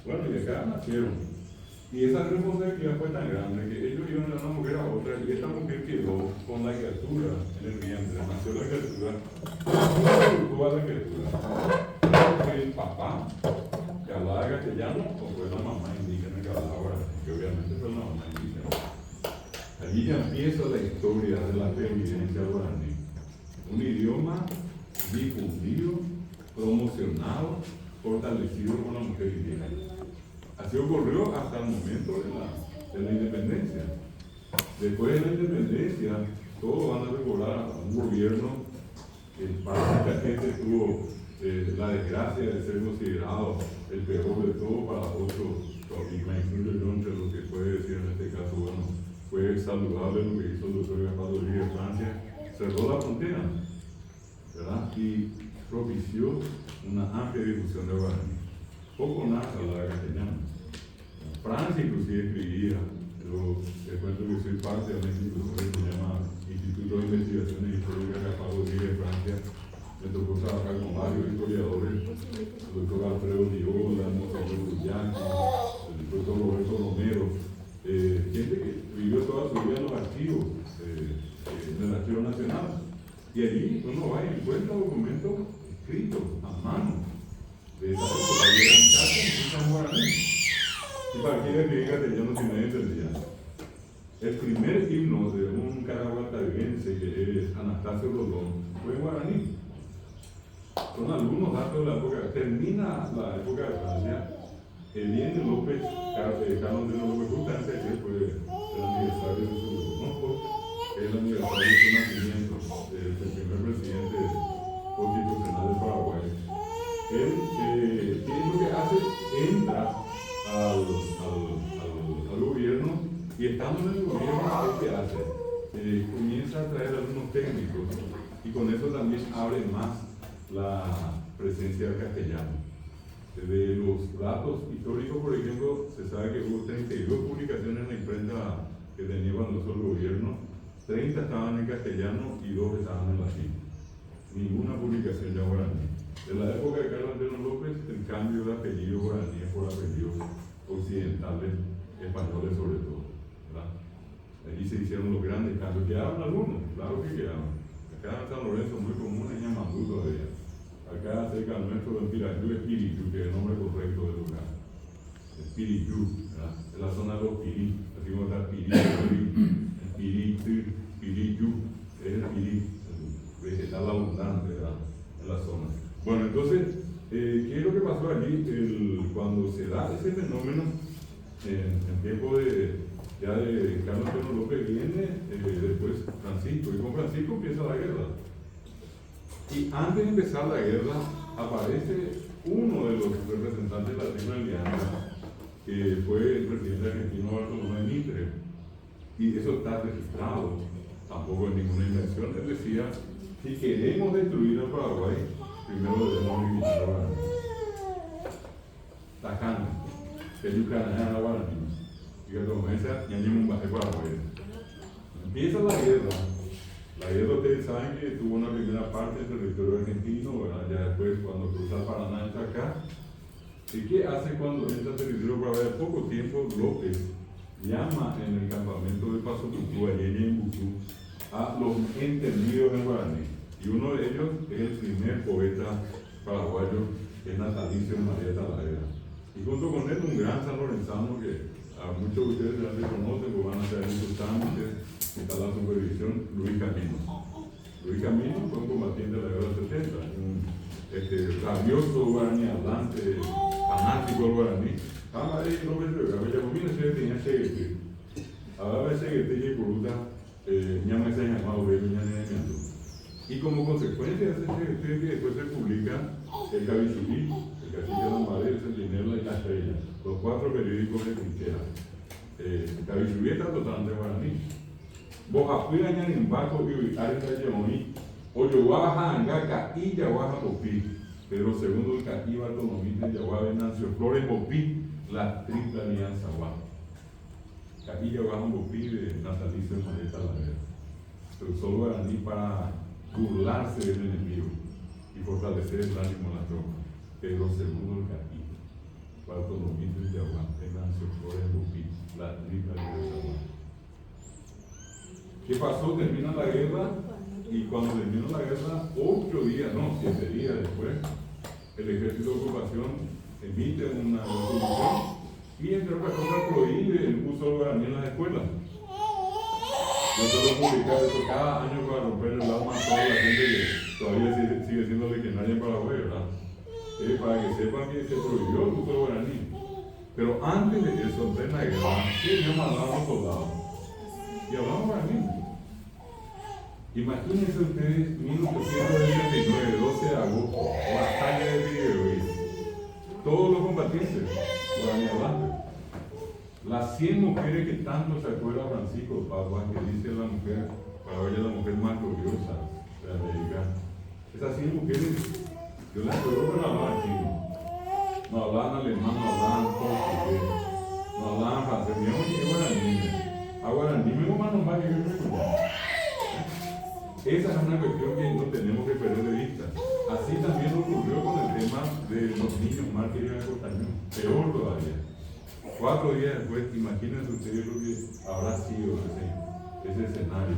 Bueno, y acá nacieron. Y esa responsabilidad fue tan grande que ellos iban de una mujer a otra, y esta mujer quedó con la criatura en el vientre, nació la criatura, tuvo a la criatura. ¿Fue el papá que hablaba castellano o fue la mamá indígena que hablaba guaraní? Que obviamente fue la mamá indígena. Allí ya empieza la historia de la pervivencia guaraní. Un idioma difundido, promocionado, fortalecido por la mujer indígena. Así ocurrió hasta el momento de la independencia. Después de la independencia, todos van a recordar a un gobierno que para mucha gente tuvo la desgracia de ser considerado el peor de todo, para otros, y me incluyo yo entre lo que puede decir en este caso, bueno, fue saludable lo que hizo el doctor Gaspar Rodríguez de Francia, cerró la frontera, ¿verdad? Y propició una amplia difusión de guaraní. Poco nada se hablaba castellano. Francia inclusive escribía, yo les cuento que soy parte de una institución que se llama Instituto de Investigaciones Históricas Gaspar Rodríguez de Francia. Me tocó trabajar con varios historiadores, el doctor Alfredo Liola, el doctor Brullán, el doctor Roberto Romero, gente que vivió toda su vida en los archivos del Archivo Nacional. Y allí uno va y encuentra documentos escritos a mano de esa época, y eran cartas escritas en guaraní. Y para quienes que digan castellano si nadie entendía. El primer himno de un caraguatariense que es Anastasio Rodón fue en guaraní. Son algunos datos de la época. Termina la época de Francia. Eliene López, Carlos de López, justamente ayer fue el aniversario de su, es el aniversario de su nacimiento, del primer presidente constitucional del Paraguay. Él, ¿qué es lo que hace? Entra al gobierno, y estando en el gobierno, ¿qué hace? Comienza a traer algunos técnicos, y con eso también abre más la presencia del castellano. De los datos históricos, por ejemplo, se sabe que hubo 32 publicaciones en la imprenta que tenía cuando hizo el gobierno, 30 estaban en castellano y 2 estaban en latín. Ninguna publicación ya guaraní. En la época de Carlos Antonio López, el cambio de apellido guaraní por apellidos occidentales, españoles sobre todo, ¿verdad? Allí se hicieron los grandes cambios. Quedaron algunos, claro que quedaron. Acá en San Lorenzo muy común, en Yamandú todavía. Acá cerca del nuestro de Pirayú, Espíritu, que es el nombre correcto del lugar. Espíritu, ¿verdad? Es la zona de los Pirí, así como está Espíritu, es el Pirí, el vegetal abundante, ¿verdad? En la zona. Bueno, entonces, ¿qué es lo que pasó allí? Cuando se da ese fenómeno, en tiempo de Carlos Antonio López viene después Francisco, y con Francisco empieza la guerra. Y antes de empezar la guerra, aparece uno de los representantes de la Triple Alianza, que fue el presidente argentino Bartolomé Mitre. Y eso está registrado, tampoco es ninguna invención. Él decía, si queremos destruir a Paraguay, primero debemos eliminar a Guaraní. Tajano, que Yucatán a Guaraní. Y que comienza, ya ni un baje Paraguay. Empieza la guerra. La guerra, ustedes saben que tuvo una primera parte del territorio argentino, ¿verdad? Ya después, cuando cruza el Paraná, entra acá. ¿Y qué hace cuando entra al territorio Paraguay? Al poco tiempo, López llama en el campamento de Paso Tucú, allí en Bucú, a los entendidos en guaraní. Y uno de ellos es el primer poeta paraguayo, que es natalicio de María Talavera. Y junto con él, un gran sanlorenzano que a muchos de ustedes ya le conocen, porque van a hacer muchos trámites, está la supervisión, Luis Camino. Luis Camino fue un combatiente de la guerra del 70, un rabioso guaraní hablante, fanático del guaraní. Ahí no me entrega, ya conviene ser tenía seguete. Ahora seguete y por ya me se llamado de Miñaneamiento. Y como consecuencia de ese seguete, que después se publica el Cabichulí, el Casilla de la Madre, el Centinela y la Estrella, los 4 periódicos de Quintera. Cabichulí está totalmente guaraní. Bojapuy en Baco y Arias de Yemoní, Oyoguaja, Angaca y Yaguaja Popí. Pedro II, el Cají, Bartolomé, Yaguaja, Venancio Flores, Popí, la Triple Alianza Guaja. Cají, Yaguaja, Popí, de natalicio de María Talavera. Se usó el guaraní para burlarse del enemigo y fortalecer el ánimo de la tropa. Pedro II, el Cají, Bartolomé, Yaguaja, Venancio Flores, Popí, la Triple Alianza Guaja. ¿Qué pasó? Termina la guerra y cuando terminó la guerra, 7 días después, el ejército de ocupación emite una resolución y entre otras cosas prohíbe el uso del guaraní en las escuelas. Yo suelo publicar eso cada año para romper el alma a toda la gente que todavía sigue siendo legionaria en Paraguay, ¿verdad? Para que sepan que se prohibió el uso del guaraní. Pero antes de eso, en la guerra, ¿qué idioma hablaban los soldados? Y hablamos guaraní. Imagínense ustedes, 1869, 12 de agosto, batalla de Figueroa. Todos los combatientes, guaraní hablantes. Las 100 mujeres que tanto se acuerda Francisco Paz, que dice la mujer, para ella la mujer más gloriosa de América. Esas 100 mujeres, yo las recuerdo que no hablaban chino, no hablaban alemán, no hablaban portugués, no hablaban francés, ni guaraní. A guaraní me lo más que yo me escuchaba. Esa es una cuestión que no tenemos que perder de vista. Así también ocurrió con el tema de los niños mal queridos de Costañón. Peor todavía. 4 días después, imagínense ustedes lo que habrá sido ese escenario,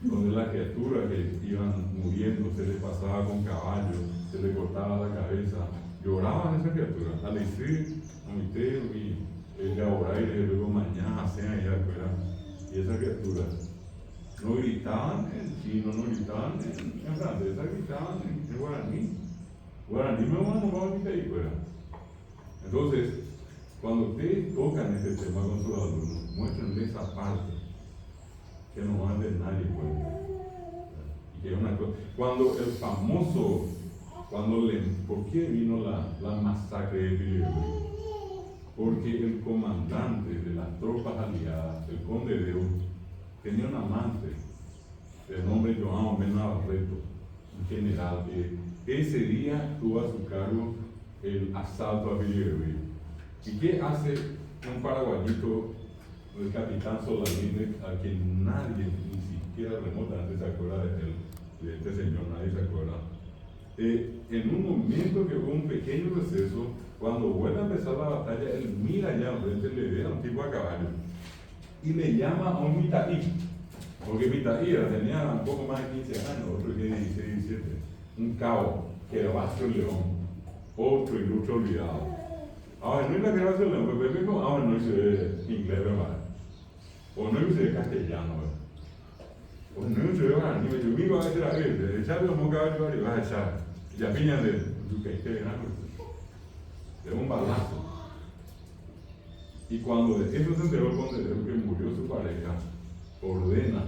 donde las criaturas que iban muriendo se les pasaba con caballos, se les cortaba la cabeza, lloraban esas criaturas. Al decir, Moiteo y el Gaboraire, luego mañana, hacen allá afuera, y esas criaturas no gritaban en chino, no gritaban en francés, gritaban en guaraní. Guaraní me van a nombrar ahí fuera. Entonces, cuando ustedes tocan este tema con sus alumnos, muéstrenle esa parte que no van a tener nadie cuenta. Y que es una cosa. Cuando el famoso, ¿por qué vino la masacre de Figueroa? Porque el comandante de las tropas aliadas, el conde de Oro, tenía un amante de nombre João Navarreto, un general que ese día tuvo a su cargo el asalto a Figueroa. ¿Y qué hace un paraguayito, el capitán Solalinde, a quien nadie, ni siquiera remotamente se acuerda de este señor, nadie se acuerda? En un momento que hubo un pequeño receso, cuando vuelve a empezar la batalla, él mira allá enfrente, le ve a un tipo a caballo y le llama a un mitaí, porque mitaí tenía un poco más de 15 años, otro tiene 16, 17, un cabo, Gervasio León, otro ilustre olvidado. Ahora no es la Gervasio León, pero mismo ahora no dice inglés, ¿verdad? O no dice castellano, ¿verdad? O no dice guaraní, yo vivo a decir a él, echarle un caballo y vas a echar, ya piña de tu que esté ganando, de un balazo. Y cuando de eso se enteró el conde que murió su pareja, ordena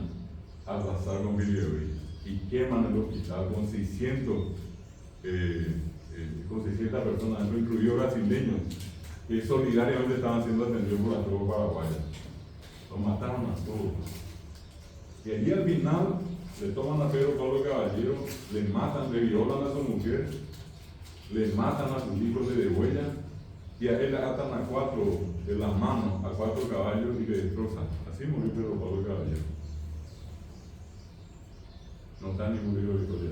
arrasar con Figueroa. y queman el hospital con 600 personas, dentro, incluidos brasileños, que solidariamente estaban siendo atendidos por la tropa paraguaya. Los mataron a todos. Y allí al final le toman a Pedro Pablo Caballero, le matan, le violan a su mujer, le matan a sus hijos, le degüellan, y a él le atan a 4 de las manos, a 4 caballos y le destrozan. Así murió Pedro Pablo Caballero. No está ni murió Victoria.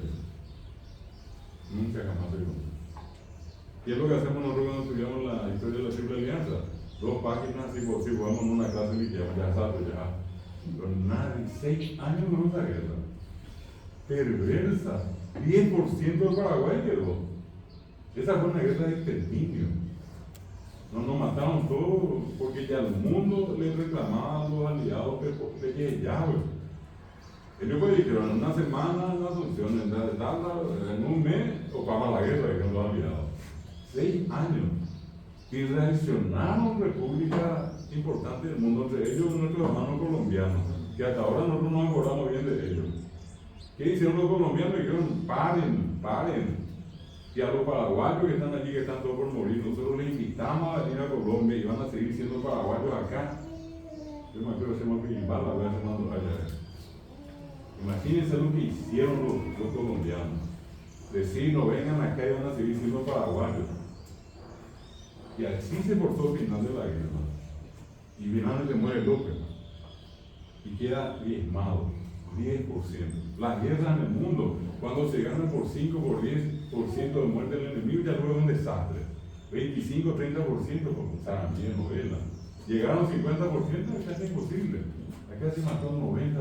Nunca jamás se contó. ¿Qué es lo que hacemos nosotros cuando estudiamos la historia de la Triple Alianza? 2 páginas si jugamos en una clase que ya sabes, ya. Pero nadie, 6 años con esa guerra. Perversa. 10% del Paraguay quedó. Esa fue una guerra de exterminio. Nos mataron todos porque ya el mundo le reclamaba a los aliados que ya, ellos pues dijeron, en una semana en la Asunción, en un mes, tocaba la guerra, dijeron los aliados. 6 años. Y reaccionaron repúblicas importantes del mundo, entre ellos nuestros hermanos colombianos, que hasta ahora nosotros no nos acordamos bien de ellos. ¿Qué hicieron los colombianos? Dijeron, paren. Y a los paraguayos que están allí, que están todos por morir, nosotros les invitamos a venir a Colombia y van a seguir siendo paraguayos acá. Yo me acuerdo que se llama Piñimbala, voy a hacer allá. Imagínense lo que hicieron los colombianos. Decir, no vengan acá y van a seguir siendo paraguayos. Y así se forzó el final de la guerra. Y finalmente muere López. Y queda diezmado, 10%. Las guerras en el mundo, cuando se ganan por 5, por 10% de muerte del enemigo, ya luego es un desastre. 25, 30%, como Sarandí, novela. Llegaron 50%, es casi imposible. Acá se mató un 90%.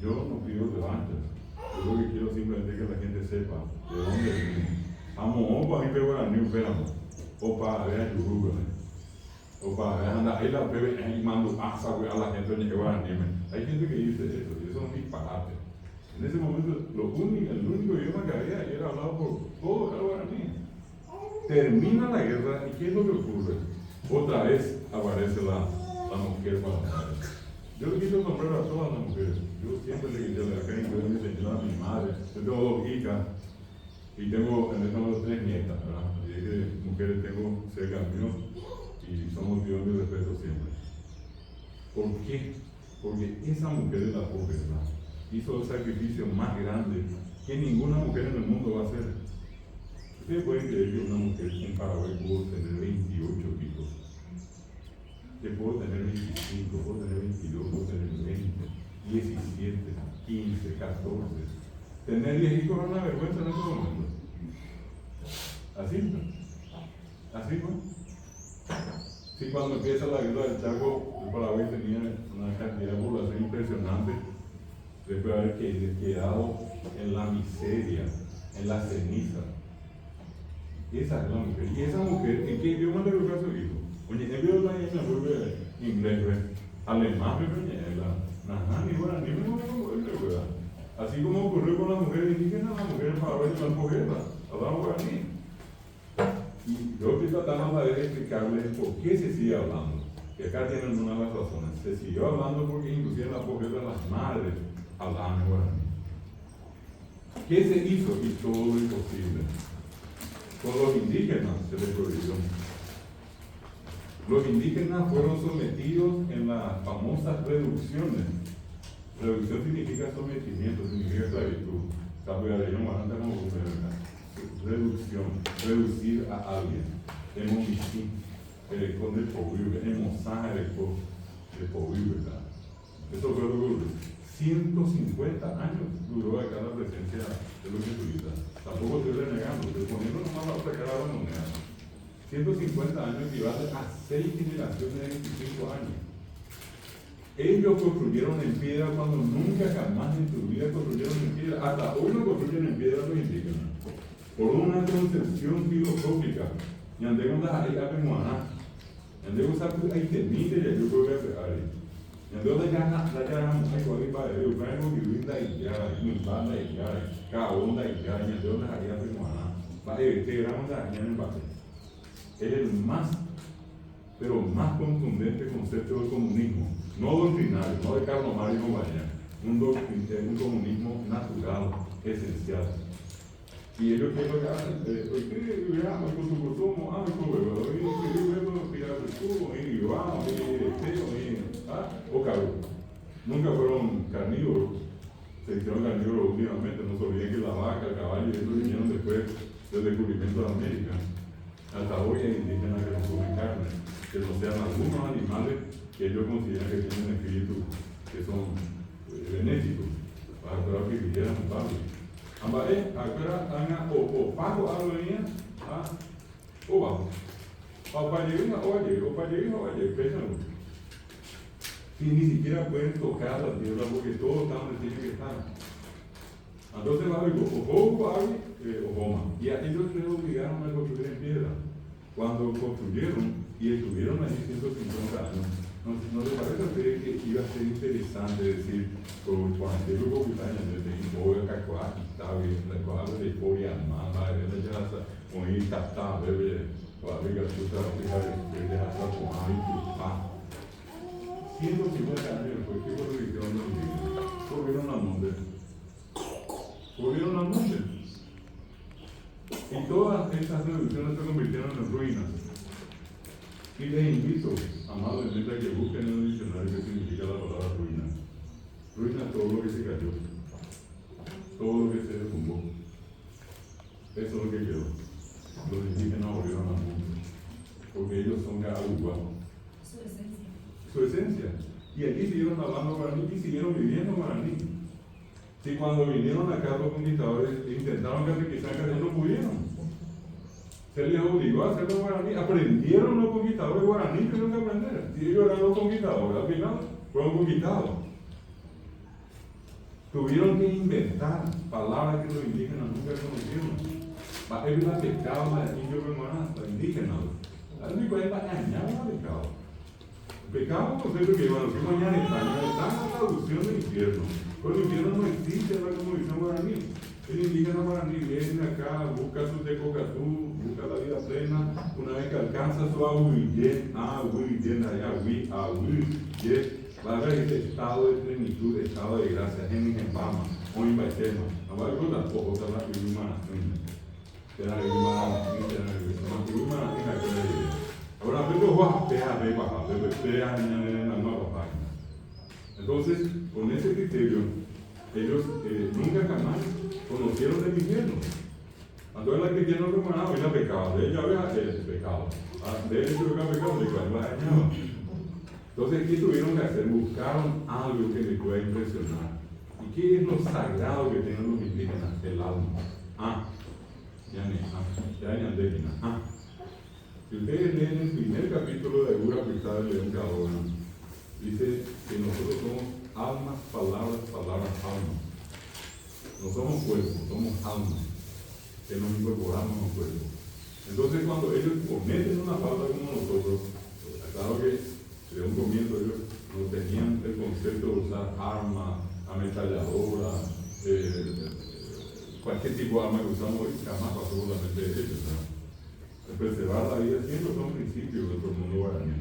Yo no pido revancha. Yo lo que quiero simplemente es que la gente sepa de dónde venimos. Amo opa y pego a New Peramo. Opa, vea Yuruga. Opa, vea anda ahí la bebé y mando asa a la gente que va a anime. Hay gente que dice eso, y eso es un disparate. En ese momento, el único idioma que había era hablado por todo el guaraní. Termina la guerra, ¿y qué es lo que ocurre? Otra vez aparece la mujer para mujeres. Yo le quito el sombrero a todas las mujeres. Yo siempre le quité de acá y yo le enseñé a mi madre. Yo tengo 2 hijas y tengo en este momento 3 nietas, ¿verdad? Y es que mujeres tengo cerca mío y son motivos de respeto siempre. ¿Por qué? Porque esa mujer de la pobreza hizo el sacrificio más grande que ninguna mujer en el mundo va a hacer. Ustedes pueden creer que una mujer en Paraguay pudo tener 28 hijos. Que puedo tener 25, puedo tener 22, puedo tener 20, 17, 15, 14. Tener 10 hijos es una vergüenza en este momento. Así fue. Sí, cuando empieza la guerra del Chaco, el Paraguay tenía una cantidad de población impresionante, después de haber quedado en la miseria, en la ceniza. Esa es la mujer. Y esa mujer, ¿en qué idioma le educó a su hijo? Oye, en vez de la niña fue inglés, alemán, ni guaraní, así como ocurrió con las mujeres indígenas, las mujeres paraguayas no posguerra, hablaban guaraní. Y yo estoy tratando de explicarles por qué se sigue hablando. Que acá tienen una de las razones. Se siguió hablando porque inclusive en la posguerra las madres hablaban guaraní. ¿Qué se hizo? Y todo lo imposible. Con los indígenas se les prohibió. Los indígenas fueron sometidos en las famosas reducciones. Reducción significa sometimiento, significa esclavitud. Reducción, reducir a alguien. Emomicí, con el pobre, emosaje de pobre, ¿verdad? Eso fue lo que ocurrió. 150 años duró acá la presencia de los jesuitas. Tampoco estoy renegando, estoy poniendo nomás la otra cara de la moneda. 150 años equivale a 6 generaciones de 25 años. Ellos construyeron en piedra cuando nunca jamás en su vida construyeron en piedra. Hasta hoy no construyen en piedra los indígenas. Por una concepción filosófica. Y andemos ahí a Pemuaná. Andemos ahí temite y yo creo que ahí. Y andemos allá hay cualquier padre. Yo creo que vivir ahí ya, y mi banda ahí ya, cada onda ahí ya, y andemos ahí a Pemuaná. Va, este gramo de allá en el bate. Es el más, pero más contundente concepto del comunismo. no doctrinario, no de Carlos Mario y compañía, un comunismo natural, esencial. Y ellos que lo que hacen, veamos con su consumo, o cabrón. Nunca fueron carnívoros, se hicieron carnívoros últimamente, no se olviden que la vaca, el caballo, y eso vinieron después del descubrimiento de América. Hasta hoy hay indígenas que no comen carne, que no sean algunos animales que ellos consideran que tienen espíritus que son benéficos, para que vivieran en paz. Ambaré, afuera, anga, o pago a venía, o bajo. O para llegar, o allí, pésenlo. Y ni siquiera pueden tocar la tierra porque todo está donde tiene que estar. Entonces va a haber o goma. Y a ellos se obligaron a construir en piedra. Cuando construyeron y estuvieron allí 150 años, ¿no les parece a ustedes que iba a ser interesante decir, por el grupo que está en el voy a cacoar, está bien, la cosa de historia, manda, de la casa, con el tatá, bebé, o a ver que tú estás de hasta con a 150 años después, ¿qué fue lo que hicieron los indígenas? Volvieron al monte. Volvieron al monte. Y todas estas reducciones se convirtieron en ruinas. Y les invito, amablemente, a que busquen en el diccionario qué significa la palabra ruina. Ruina es todo lo que se cayó, todo lo que se derrumbó. Eso es lo que quedó. Los indígenas volvieron al mundo, porque ellos son Gaúba. Su esencia. Y aquí siguieron hablando guaraní y siguieron viviendo guaraní. Si cuando vinieron acá los conquistadores intentaron catequizar, no pudieron. Se les obligó a hacerlo guaraní. Aprendieron los conquistadores guaraní, tuvieron que aprender. Si ellos eran los conquistadores, al final fueron conquistados. Tuvieron que inventar palabras que los indígenas nunca conocieron. Es la pescado, la indígena. La única es para engañar la pescado. El pecado no sé lo que bueno, que mañana está en la traducción del infierno. Pero el infierno no existe en la comunicación guaraní. El indígena guaraní viene acá, busca su tecocatú, busca la vida plena. Una vez que alcanza su ahuillé, va a haber ese estado de plenitud, estado de gracia, en Pama, o en Baitema. No va a haber tampoco, otra la humana. Ahora, entonces, con ese criterio, ellos nunca jamás conocieron el infierno. Entonces, la cristiana romana era pecado, de ella había pecado. De hecho, era pecado, de cual va dañado. Entonces, ¿qué tuvieron que hacer? Buscaron algo que les pueda impresionar. ¿Y qué es lo sagrado que tienen los indígenas? El alma. Si ustedes leen el primer capítulo de Agura Pisada de León Cadona, dice que nosotros somos almas, palabras, almas. No somos cuerpos, somos almas, que nos incorporamos a un cuerpo. Entonces, cuando ellos cometen una falta como nosotros, claro que de un comienzo ellos no tenían el concepto de usar armas, ametralladora, cualquier tipo de arma que usamos hoy, jamás pasó por la mente de ellos. Preservar la vida siempre son principios del mundo guaraní.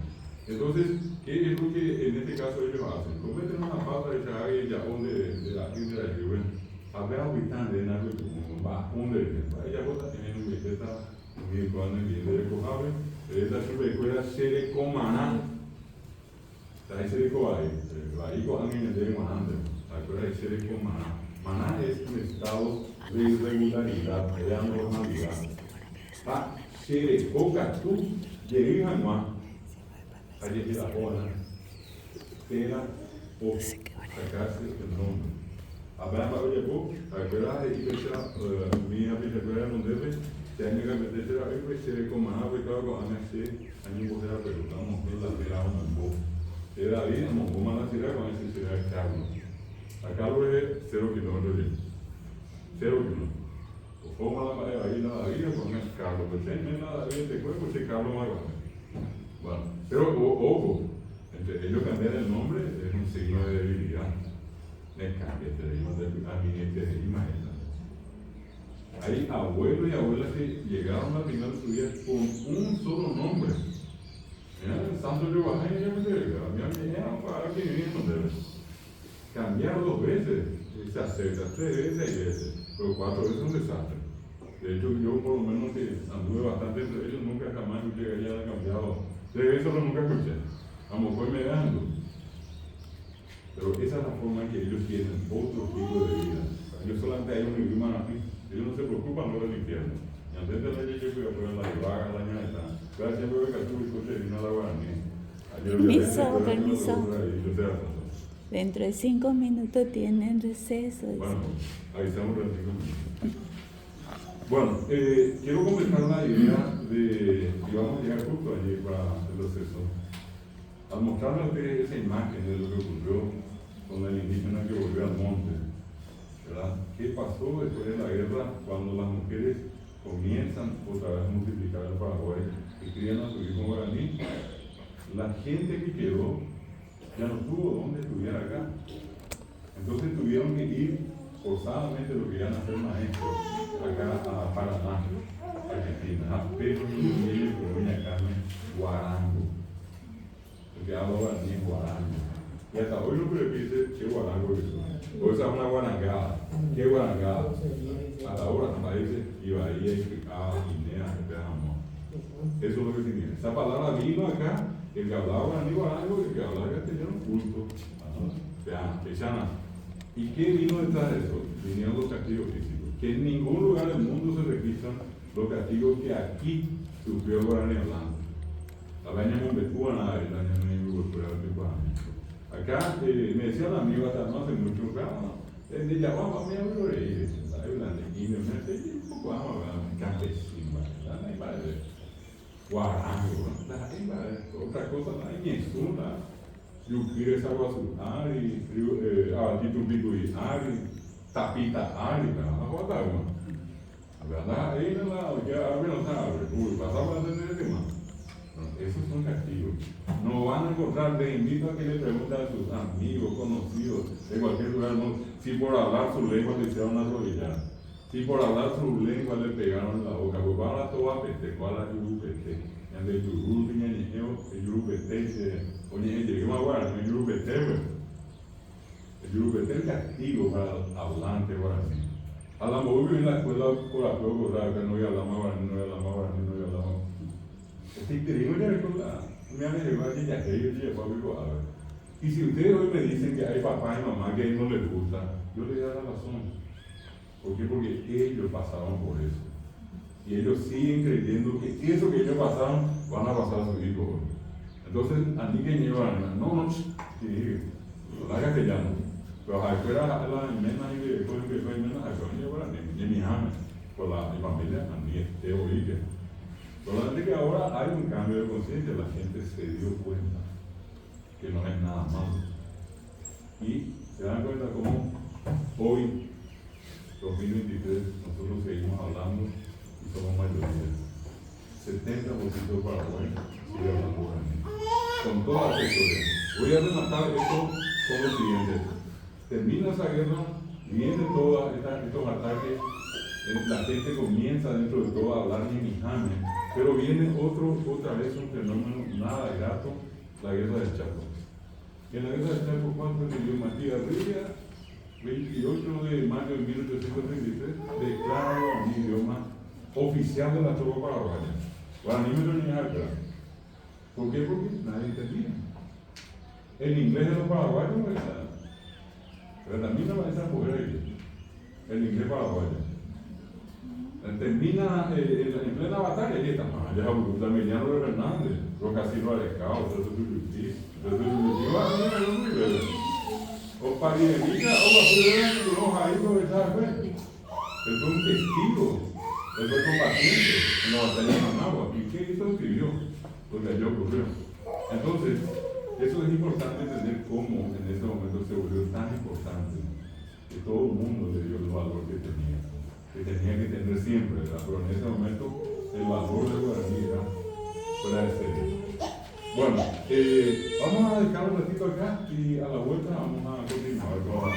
Entonces, ¿qué es lo que en este caso ellos hacen? Cometen una falta de trague ya de la gente de la lluvia. Había habitan de nada como bajón de ella vota tiene un billeta muy cuando en bien de recojable, esta subescuela se le comaná. Ahí se le comaná, ahí con alguien de manante, la escuela se le comaná. Maná es un estado de irregularidad, de anormalidad. Se coca tú, llegas más, allí que la bola, era o sacarse el nombre. Habrá para oye, aquella de esa mía, que se puede no debe, se han llegado a meterse a ver, se le comana, porque claro, con ese año vos era, pero estamos en la vera un embo. Era ahí, no, como van a tirar con ese será el Carlos. A Carlos es 0 kilómetros, 0 kilómetros. Como la ahí nada vida con el Carlos, pues en nada vida te cuerpo, ese Carlos más grande. Bueno, pero ojo, ellos cambiar el nombre es un signo de debilidad. Les cambia el imagen. Hay abuelos y abuelas que llegaron al final de su vida con un solo nombre. Mira, el santo Giovanni ya me llega, a mí era para que vinieron debe cambiar 2 veces, se acepta, 3 veces, 6 veces, pero 4 veces es un desastre. De hecho, yo por lo menos que anduve bastante entre ellos, nunca jamás escuché que hayan cambiado 3 veces, pero nunca escuché. A lo mejor me dando. Pero esa es la forma que ellos tienen otro tipo de vida. Ellos solamente hay un idioma así. Ellos no se preocupan por el infierno. Y antes de la ley que fui a poner la llevaga, la ñata, cada siempre que captura y coche vino a la guaraní. Permiso. Dentro de 5 minutos tienen receso. Bueno, avisamos de 5 minutos. Bueno, quiero comentar la idea de que vamos a llegar justo allí para el receso. Al mostrarle a ustedes esa imagen de lo que ocurrió con el indígena que volvió al monte, ¿verdad? ¿Qué pasó después de la guerra cuando las mujeres comienzan otra vez a multiplicar el Paraguay y crían a su hijo guaraní? La gente que quedó ya no tuvo dónde estudiar acá. Entonces tuvieron que ir forzadamente lo que iban a ser maestros acá a Paraná, Argentina, a Pedro y Colonia Carmen, Guarango. Porque hablo guaraní es Guarango. Y hasta hoy lo que le pide qué guarango es eso. O esa es una guarangada. ¿Qué guarangada? A la hora parece y Bahía y Guinea, eso es lo que significa. Esa palabra vino acá, el que hablaba guaraní guarango y el que hablaba castellano culto. Echana. ¿Y qué vino detrás de eso? Vinieron los castigos físicos. Que en ningún lugar del mundo se registran los castigos que aquí sufrió el guaraní hablando. La baña en Betúa, nada, el año en acá me decía un amigo hasta no hace mucho, claro, él decía, vamos, me hablo de ir, hablando y me dice, vamos, campesino, guarango, otra cosa, la ñezuna, yo quiero esa guasutari, titupico y ari, tapita ari, ¿verdad? ¿Cuánta agua? ¿Verdad? Ahí no la, ya no sabe, pasamos a entender el tema. Esos son castigos. No van a encontrar, les invito a que le pregunten a sus amigos, conocidos, de cualquier lugar, no, si por hablar su lengua le hicieron una rodillada, si por hablar su lengua le pegaron en la boca, pues van a toda peste, cuál es yurupete, en el yurú, el yurupete, oye, llegué más guaraní, el yurupete, el yurupete es el castigo para el hablante guaraní. A la mejor en la escuela por la prueba, que no voy a hablar más guaraní, no voy a hablar más guaraní, no voy a hablar más. Y si ustedes hoy me dicen que hay papá y mamá que a ellos no les gusta, yo les doy la razón. ¿Por qué? Porque ellos pasaron por eso. Y ellos siguen creyendo que eso que ellos pasaron van a pasar a sus hijos. Entonces, a mí que llevan, no, sí, la castellano. Pero a escuela la enmena y después empezó a enmena, a escuela llevan en mi jame, por la familia, a mí te oí que. Solamente que ahora hay un cambio de conciencia, la gente se dio cuenta que no es nada malo. Y se dan cuenta cómo hoy, 2023, nosotros seguimos hablando y somos mayoría. 70% de Paraguay sigue hablando guaraní. Con todas las sectores. Voy a rematar esto con lo siguiente. Termina esa guerra, vienen todos estos ataques. La gente comienza dentro de todo a hablar ñemijame, pero viene otra vez un fenómeno nada grato, la guerra del Chaco. En la guerra del Chaco, ¿cuánto dio Matías Rivia? 28 de mayo de 1833, declaró un idioma oficial de la tropa paraguaya. Guaraní me lo niega. ¿Por qué? Porque nadie entendía. El inglés de los paraguayos, pero también no va a estar mujer ahí. El inglés paraguayo. Termina en plena batalla y está allá Emiliano de Fernández, los casinos Arecao, eso es o Pariremica, o Jairo de Chávez. Él fue un testigo, él fue combatiente en la batalla de Managua. ¿Y qué hizo? Escribió lo que allí ocurrió. Entonces, eso es importante entender cómo en ese momento se volvió tan importante que todo el mundo le dio el valor que tenía que tener siempre, ¿verdad? Pero en ese momento el valor de guaraní era fuera de serie. Bueno, vamos a dejar un ratito acá y a la vuelta vamos a continuar con la